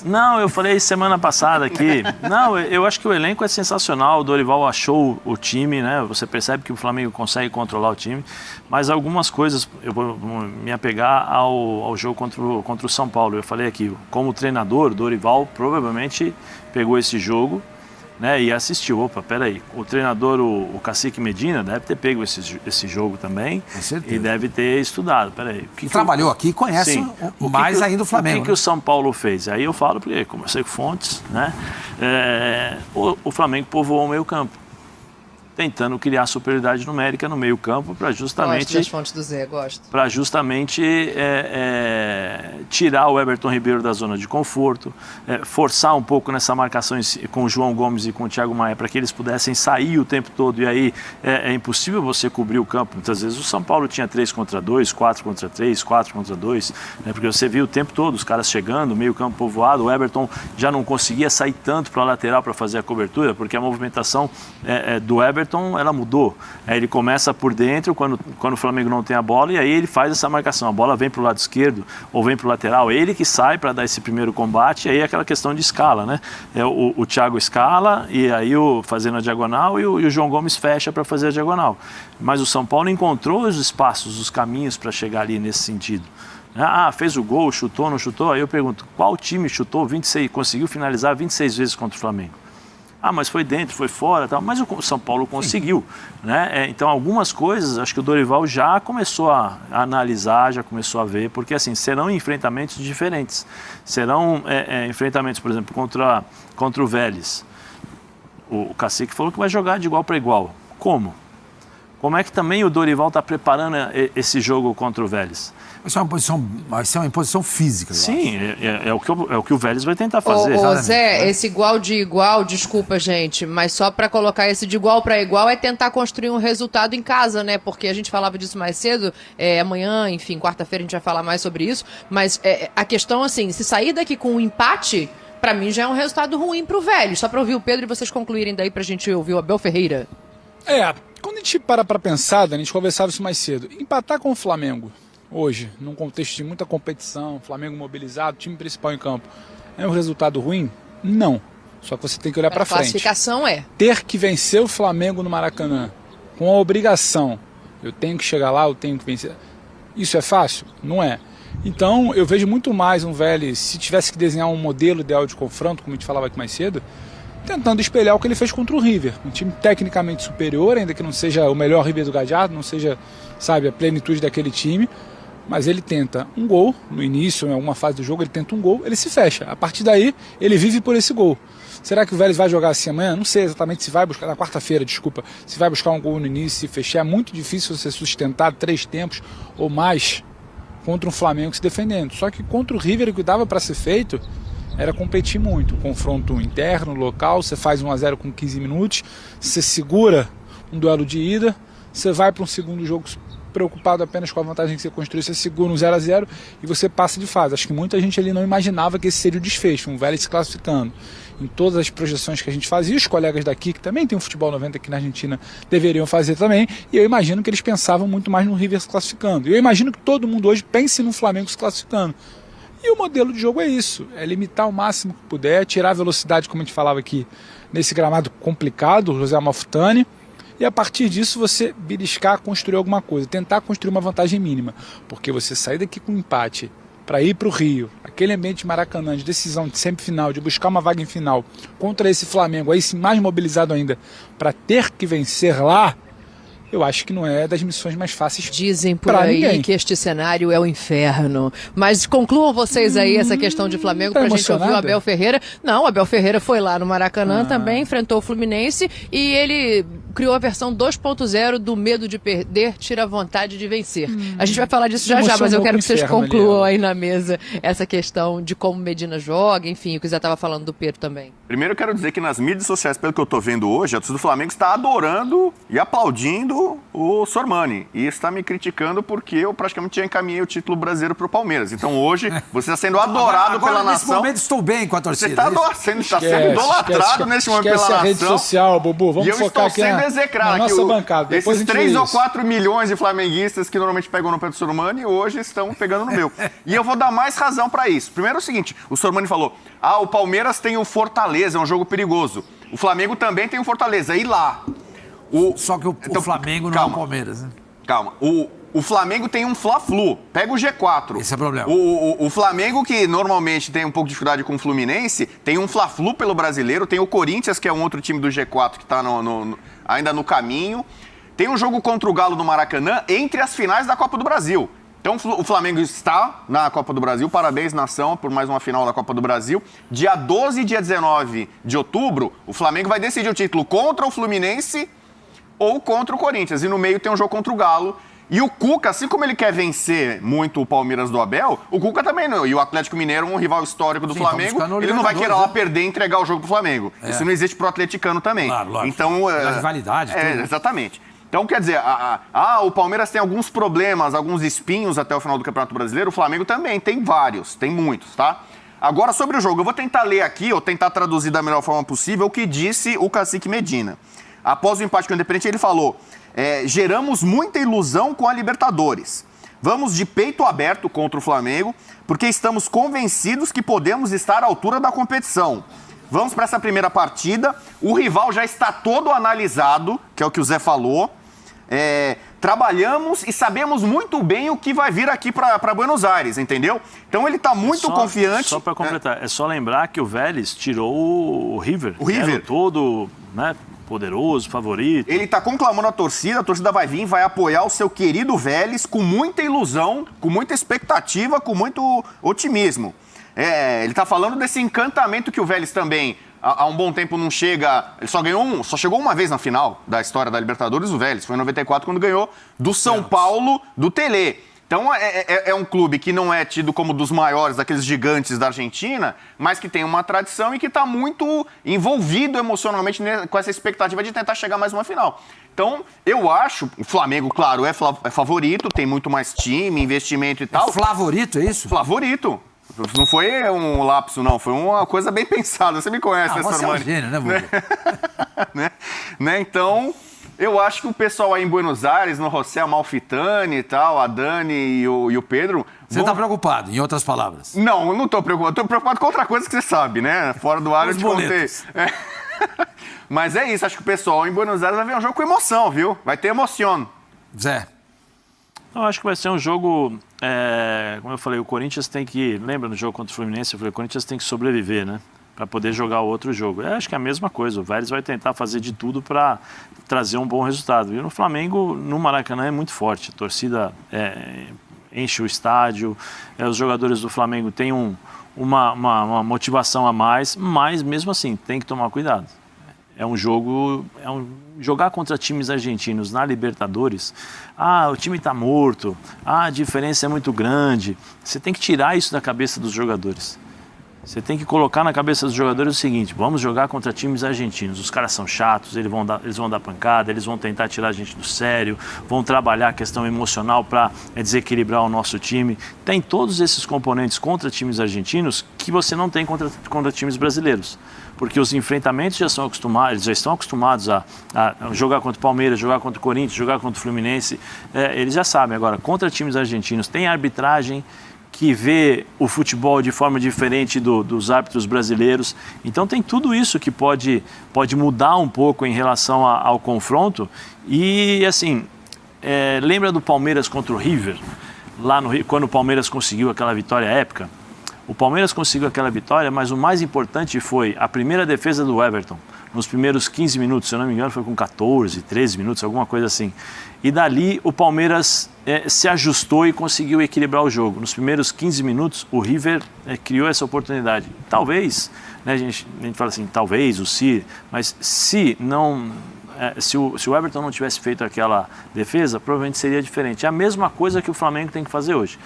Speaker 1: Não,
Speaker 5: eu falei semana passada aqui. Não, eu acho que o elenco é sensacional. O Dorival achou o time, né? Você percebe que o Flamengo consegue controlar o time. Mas algumas coisas, eu vou me apegar ao jogo contra o São Paulo. Eu falei aqui, como treinador, o Dorival provavelmente pegou esse jogo, né, e assistiu. Opa, peraí. O treinador, o Cacique Medina, deve ter pego esse jogo também.
Speaker 1: Com certeza.
Speaker 5: E deve ter estudado. Peraí.
Speaker 1: Trabalhou aqui e conhece mais ainda o Flamengo.
Speaker 5: O que o São Paulo fez? Aí eu falo, porque conversei com fontes, né? O Flamengo povoou o meio-campo, tentando criar superioridade numérica no meio-campo para justamente...
Speaker 3: Gosto das fontes do Zé, gosto.
Speaker 5: Para justamente tirar o Everton Ribeiro da zona de conforto, forçar um pouco nessa marcação com o João Gomes e com o Thiago Maia para que eles pudessem sair o tempo todo, e aí é impossível você cobrir o campo. Muitas vezes o São Paulo tinha 3 contra 2, 4 contra 3, 4 contra 2, né, porque você viu o tempo todo os caras chegando, meio-campo povoado, o Everton já não conseguia sair tanto para a lateral para fazer a cobertura, porque a movimentação do Everton ela mudou. Ele começa por dentro quando o Flamengo não tem a bola, e aí ele faz essa marcação. A bola vem para o lado esquerdo ou vem para o lateral. Ele que sai para dar esse primeiro combate, e aí é aquela questão de escala, né? O Thiago escala, e aí fazendo a diagonal, e o João Gomes fecha para fazer a diagonal. Mas o São Paulo encontrou os espaços, os caminhos para chegar ali nesse sentido. Fez o gol, chutou, não chutou? Aí eu pergunto, qual time chutou 26, conseguiu finalizar 26 vezes contra o Flamengo? Mas foi dentro, foi fora, tal. Mas o São Paulo conseguiu, né? Então, algumas coisas, acho que o Dorival já começou a analisar, já começou a ver, porque, assim, serão enfrentamentos diferentes. Serão enfrentamentos, por exemplo, contra o Vélez. O Cacique falou que vai jogar de igual para igual. Como? Como é que também o Dorival está preparando esse jogo contra o Vélez?
Speaker 1: Vai ser uma imposição física.
Speaker 5: Sim, é o que o Vélez vai tentar fazer.
Speaker 3: Ô Zé, esse igual de igual, desculpa, gente, mas só para colocar esse de igual para igual é tentar construir um resultado em casa, né? Porque a gente falava disso mais cedo, amanhã, enfim, quarta-feira a gente vai falar mais sobre isso, mas a questão, assim, se sair daqui com um empate, pra mim já é um resultado ruim pro Vélez. Só pra ouvir o Pedro e vocês concluírem daí pra gente ouvir o Abel Ferreira.
Speaker 4: Quando a gente para pensar, Dani, a gente conversava isso mais cedo, empatar com o Flamengo hoje, num contexto de muita competição, Flamengo mobilizado, time principal em campo, é um resultado ruim? Não. Só que você tem que olhar pra frente. A
Speaker 3: classificação é.
Speaker 4: Ter que vencer o Flamengo no Maracanã, com a obrigação, eu tenho que chegar lá, eu tenho que vencer. Isso é fácil? Não é. Então, eu vejo muito mais um Vélez, se tivesse que desenhar um modelo ideal de confronto, como a gente falava aqui mais cedo, tentando espelhar o que ele fez contra o River. Um time tecnicamente superior, ainda que não seja o melhor River do Gallardo, não seja, sabe, a plenitude daquele time, mas ele tenta um gol, no início, em alguma fase do jogo, ele tenta um gol, ele se fecha. A partir daí, ele vive por esse gol. Será que o Vélez vai jogar assim amanhã? Não sei exatamente se vai buscar, na quarta-feira, se vai buscar um gol no início, se fechar. É muito difícil você sustentar 3 tempos ou mais contra um Flamengo se defendendo. Só que contra o River, o que dava para ser feito era competir muito. Confronto interno, local, você faz 1-0 com 15 minutos, você segura um duelo de ida, você vai para um segundo jogo preocupado apenas com a vantagem que você construiu, você segura um 0-0 e você passa de fase. Acho que muita gente ali não imaginava que esse seria o desfecho, um Vélez se classificando. Em todas as projeções que a gente fazia, os colegas daqui, que também tem um futebol 90 aqui na Argentina, deveriam fazer também, e eu imagino que eles pensavam muito mais no River se classificando. E eu imagino que todo mundo hoje pense no Flamengo se classificando. E o modelo de jogo é isso, é limitar o máximo que puder, tirar a velocidade, como a gente falava aqui, nesse gramado complicado, José Malfitani, e a partir disso você beliscar, construir alguma coisa, tentar construir uma vantagem mínima, porque você sair daqui com um empate para ir para o Rio, aquele ambiente de Maracanã, de decisão de semifinal, de buscar uma vaga em final contra esse Flamengo, aí sim mais mobilizado ainda, para ter que vencer lá, eu acho que não é das missões mais fáceis.
Speaker 3: Dizem por aí
Speaker 4: ninguém.
Speaker 3: que este cenário é o inferno. Mas concluam vocês aí essa questão de Flamengo pra gente ouvir o Abel Ferreira. Não, o Abel Ferreira foi lá no Maracanã também, enfrentou o Fluminense e ele criou a versão 2.0 do medo de perder, tira a vontade de vencer. A gente vai falar disso já, mas eu quero que vocês concluam aí na mesa essa questão de como Medina joga, enfim, o que já estava falando do Pedro também.
Speaker 2: Primeiro eu quero dizer que nas mídias sociais, pelo que eu tô vendo hoje, a torcida do Flamengo está adorando e aplaudindo o Sormani. E está me criticando porque eu praticamente já encaminhei o título brasileiro pro Palmeiras. Então hoje você está sendo adorado pela nação.
Speaker 1: Nesse momento estou bem com a torcida.
Speaker 2: Você está sendo idolatrado nesse momento pela nação.
Speaker 4: A rede social, Bubu. Vamos focar aqui
Speaker 2: na
Speaker 4: nossa bancada.
Speaker 2: Esses 3 ou 4 milhões de flamenguistas que normalmente pegam no pé do Sormani, hoje estão pegando no meu. E eu vou dar mais razão para isso. Primeiro é o seguinte, o Sormani falou, o Palmeiras tem o Fortaleza, é um jogo perigoso. O Flamengo também tem o Fortaleza, e lá?
Speaker 1: Só que o Flamengo não é o Palmeiras, né?
Speaker 2: Calma. O Flamengo tem um Fla-Flu. Pega o G4.
Speaker 1: Esse é o problema.
Speaker 2: O Flamengo, que normalmente tem um pouco de dificuldade com o Fluminense, tem um Fla-Flu pelo Brasileiro. Tem o Corinthians, que é um outro time do G4 que está ainda no caminho. Tem um jogo contra o Galo no Maracanã entre as finais da Copa do Brasil. Então o Flamengo está na Copa do Brasil. Parabéns, nação, por mais uma final da Copa do Brasil. Dia 12 e dia 19 de outubro, o Flamengo vai decidir o título contra o Fluminense ou contra o Corinthians. E no meio tem um jogo contra o Galo. E o Cuca, assim como ele quer vencer muito o Palmeiras do Abel, o Cuca também não. E o Atlético Mineiro, um rival histórico do Flamengo, ele não vai querer lá perder e entregar o jogo pro Flamengo. Isso não existe pro atleticano também.
Speaker 1: Claro, lógico.
Speaker 2: Então,
Speaker 1: rivalidade.
Speaker 2: Exatamente. Então, quer dizer, o Palmeiras tem alguns problemas, alguns espinhos até o final do Campeonato Brasileiro. O Flamengo também tem vários, tem muitos, tá? Agora, sobre o jogo, eu vou tentar ler aqui, ou tentar traduzir da melhor forma possível, o que disse o cacique Medina. Após o empate com o Independiente, ele falou, geramos muita ilusão com a Libertadores. Vamos de peito aberto contra o Flamengo, porque estamos convencidos que podemos estar à altura da competição. Vamos para essa primeira partida. O rival já está todo analisado, que é o que o Zé falou. Trabalhamos e sabemos muito bem o que vai vir aqui para Buenos Aires, entendeu? Então ele está muito confiante.
Speaker 5: Só para completar, é só lembrar que o Vélez tirou o River.
Speaker 2: O River.
Speaker 5: Todo, né, poderoso, favorito.
Speaker 2: Ele está conclamando a torcida vai vir, vai apoiar o seu querido Vélez com muita ilusão, com muita expectativa, com muito otimismo. Ele está falando desse encantamento que o Vélez também há um bom tempo não chega. Ele só chegou uma vez na final da história da Libertadores, o Vélez. Foi em 94 quando ganhou do São Paulo, do Telê. Então é um clube que não é tido como dos maiores, daqueles gigantes da Argentina, mas que tem uma tradição e que está muito envolvido emocionalmente com essa expectativa de tentar chegar mais uma final. Então, eu acho, o Flamengo, claro, é favorito, tem muito mais time, investimento e tal.
Speaker 1: Favorito, é isso?
Speaker 2: Favorito. Não foi um lapso, não. Foi uma coisa bem pensada. Você me conhece, né,
Speaker 1: Você é um gênio, né, Vugo?
Speaker 2: né? Então, eu acho que o pessoal aí em Buenos Aires, no José Amalfitani e tal, a Dani e o Pedro...
Speaker 1: Você tá preocupado, em outras palavras.
Speaker 2: Não, eu não tô preocupado. Tô preocupado com outra coisa que você sabe, né? Fora do ar eu te contei. Mas é isso, acho que o pessoal em Buenos Aires vai ver um jogo com emoção, viu? Vai ter emoção.
Speaker 1: Zé.
Speaker 5: Eu acho que vai ser um jogo, como eu falei, o Corinthians tem que, lembra no jogo contra o Fluminense, eu falei, o Corinthians tem que sobreviver, né? Para poder jogar o outro jogo. Eu acho que é a mesma coisa, o Vélez vai tentar fazer de tudo para trazer um bom resultado. E no Flamengo, no Maracanã, é muito forte, a torcida enche o estádio, os jogadores do Flamengo têm uma motivação a mais, mas mesmo assim, tem que tomar cuidado. Jogar contra times argentinos na Libertadores, o time está morto, a diferença é muito grande. Você tem que tirar isso da cabeça dos jogadores. Você tem que colocar na cabeça dos jogadores o seguinte: vamos jogar contra times argentinos. Os caras são chatos, eles vão dar pancada, eles vão tentar tirar a gente do sério, vão trabalhar a questão emocional para desequilibrar o nosso time. Tem todos esses componentes contra times argentinos que você não tem contra times brasileiros. Porque os enfrentamentos já estão acostumados a jogar contra o Palmeiras, jogar contra o Corinthians, jogar contra o Fluminense. Eles já sabem. Agora, contra times argentinos, tem arbitragem que vê o futebol de forma diferente dos árbitros brasileiros. Então tem tudo isso que pode mudar um pouco em relação ao confronto. E assim, lembra do Palmeiras contra o River? Lá no Rio, quando o Palmeiras conseguiu aquela vitória épica? O Palmeiras conseguiu aquela vitória, mas o mais importante foi a primeira defesa do Everton. Nos primeiros 15 minutos, se eu não me engano, foi com 14, 13 minutos, alguma coisa assim. E dali o Palmeiras se ajustou e conseguiu equilibrar o jogo. Nos primeiros 15 minutos, o River criou essa oportunidade. Talvez, né, a gente fala assim, talvez, mas se o Everton não tivesse feito aquela defesa, provavelmente seria diferente. É a mesma coisa que o Flamengo tem que fazer hoje.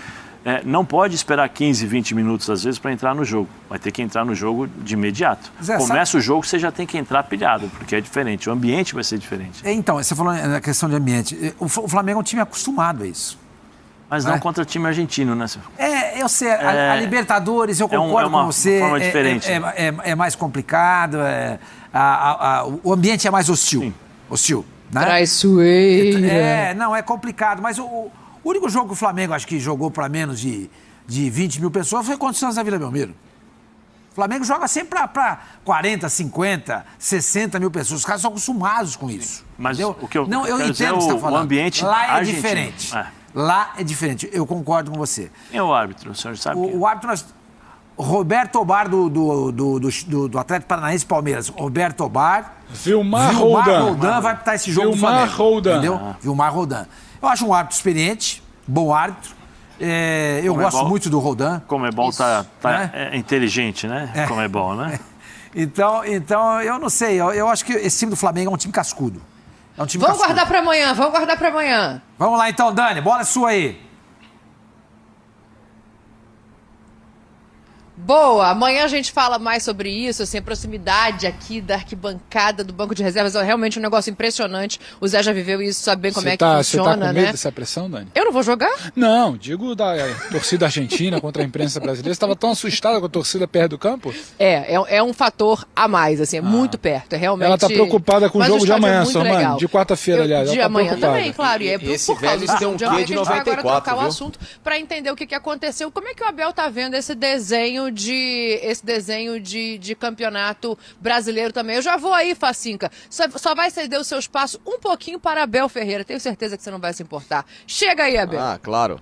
Speaker 5: Não pode esperar 15, 20 minutos, às vezes, para entrar no jogo. Vai ter que entrar no jogo de imediato. Zé, começa o jogo, você já tem que entrar pilhado, porque é diferente. O ambiente vai ser diferente.
Speaker 1: Então, você falou na questão de ambiente. O Flamengo é um time acostumado a isso.
Speaker 5: Mas não contra time argentino, né?
Speaker 1: Eu sei. A Libertadores, eu concordo com você.
Speaker 5: Forma diferente.
Speaker 1: É mais complicado. O ambiente é mais hostil.
Speaker 5: Sim.
Speaker 1: Hostil. Né?
Speaker 3: Traiçoeira.
Speaker 1: Não, é complicado. Mas o único jogo que o Flamengo, acho que jogou para menos de 20 mil pessoas foi contra o Santos da Vila Belmiro. O Flamengo joga sempre para 40, 50, 60 mil pessoas. Os caras são acostumados com isso.
Speaker 5: Mas
Speaker 1: entendeu?
Speaker 5: o que eu
Speaker 1: entendo
Speaker 5: quero
Speaker 1: o que
Speaker 5: dizer
Speaker 1: você está falando.
Speaker 5: O ambiente
Speaker 1: lá é
Speaker 5: argentino.
Speaker 1: diferente. Lá é diferente. Eu concordo com você.
Speaker 5: Quem é o árbitro? O senhor sabe?
Speaker 1: O árbitro, Roberto Obar, do Atlético Paranaense Palmeiras. Roberto Obar.
Speaker 4: Vilmar Roldan
Speaker 1: vai apitar esse jogo do
Speaker 4: Vilmar
Speaker 1: Flamengo.
Speaker 4: Roldan.
Speaker 1: Entendeu? Vilmar Roldan. Eu acho um árbitro experiente, bom árbitro. Eu gosto muito do Roldan.
Speaker 5: Comebol é inteligente, né? Comebol, né?
Speaker 1: Então, eu não sei. Eu acho que esse time do Flamengo é um time cascudo. É um time
Speaker 3: Vamos
Speaker 1: cascudo.
Speaker 3: guardar pra amanhã.
Speaker 1: Vamos lá então, Dani. Bola sua aí.
Speaker 3: Boa, amanhã a gente fala mais sobre isso, assim, a proximidade aqui da arquibancada do banco de reservas é realmente um negócio impressionante. O Zé já viveu isso, sabe bem como é que funciona,
Speaker 4: Você tá com medo
Speaker 3: né?
Speaker 4: dessa pressão, Dani?
Speaker 3: Eu não vou jogar?
Speaker 4: Não, digo da torcida argentina contra a imprensa brasileira. Você estava tão assustada com a torcida perto do campo?
Speaker 3: É um fator a mais, assim, é muito perto, é realmente...
Speaker 4: Ela está preocupada com o jogo de amanhã,
Speaker 3: sua
Speaker 4: mãe, de quarta-feira, aliás.
Speaker 3: De amanhã também, claro, e é
Speaker 6: Esse
Speaker 3: por causa
Speaker 6: Vélez tem um
Speaker 3: de
Speaker 6: quê
Speaker 3: amanhã
Speaker 6: de
Speaker 3: que a gente vai agora
Speaker 6: 94,
Speaker 3: tocar o
Speaker 6: viu?
Speaker 3: assunto para entender o que aconteceu. Como é que o Abel tá vendo esse desenho de campeonato brasileiro também? Eu já vou aí, Facinca. Só vai ceder o seu espaço um pouquinho para Abel Ferreira. Tenho certeza que você não vai se importar. Chega aí, Abel.
Speaker 6: Claro.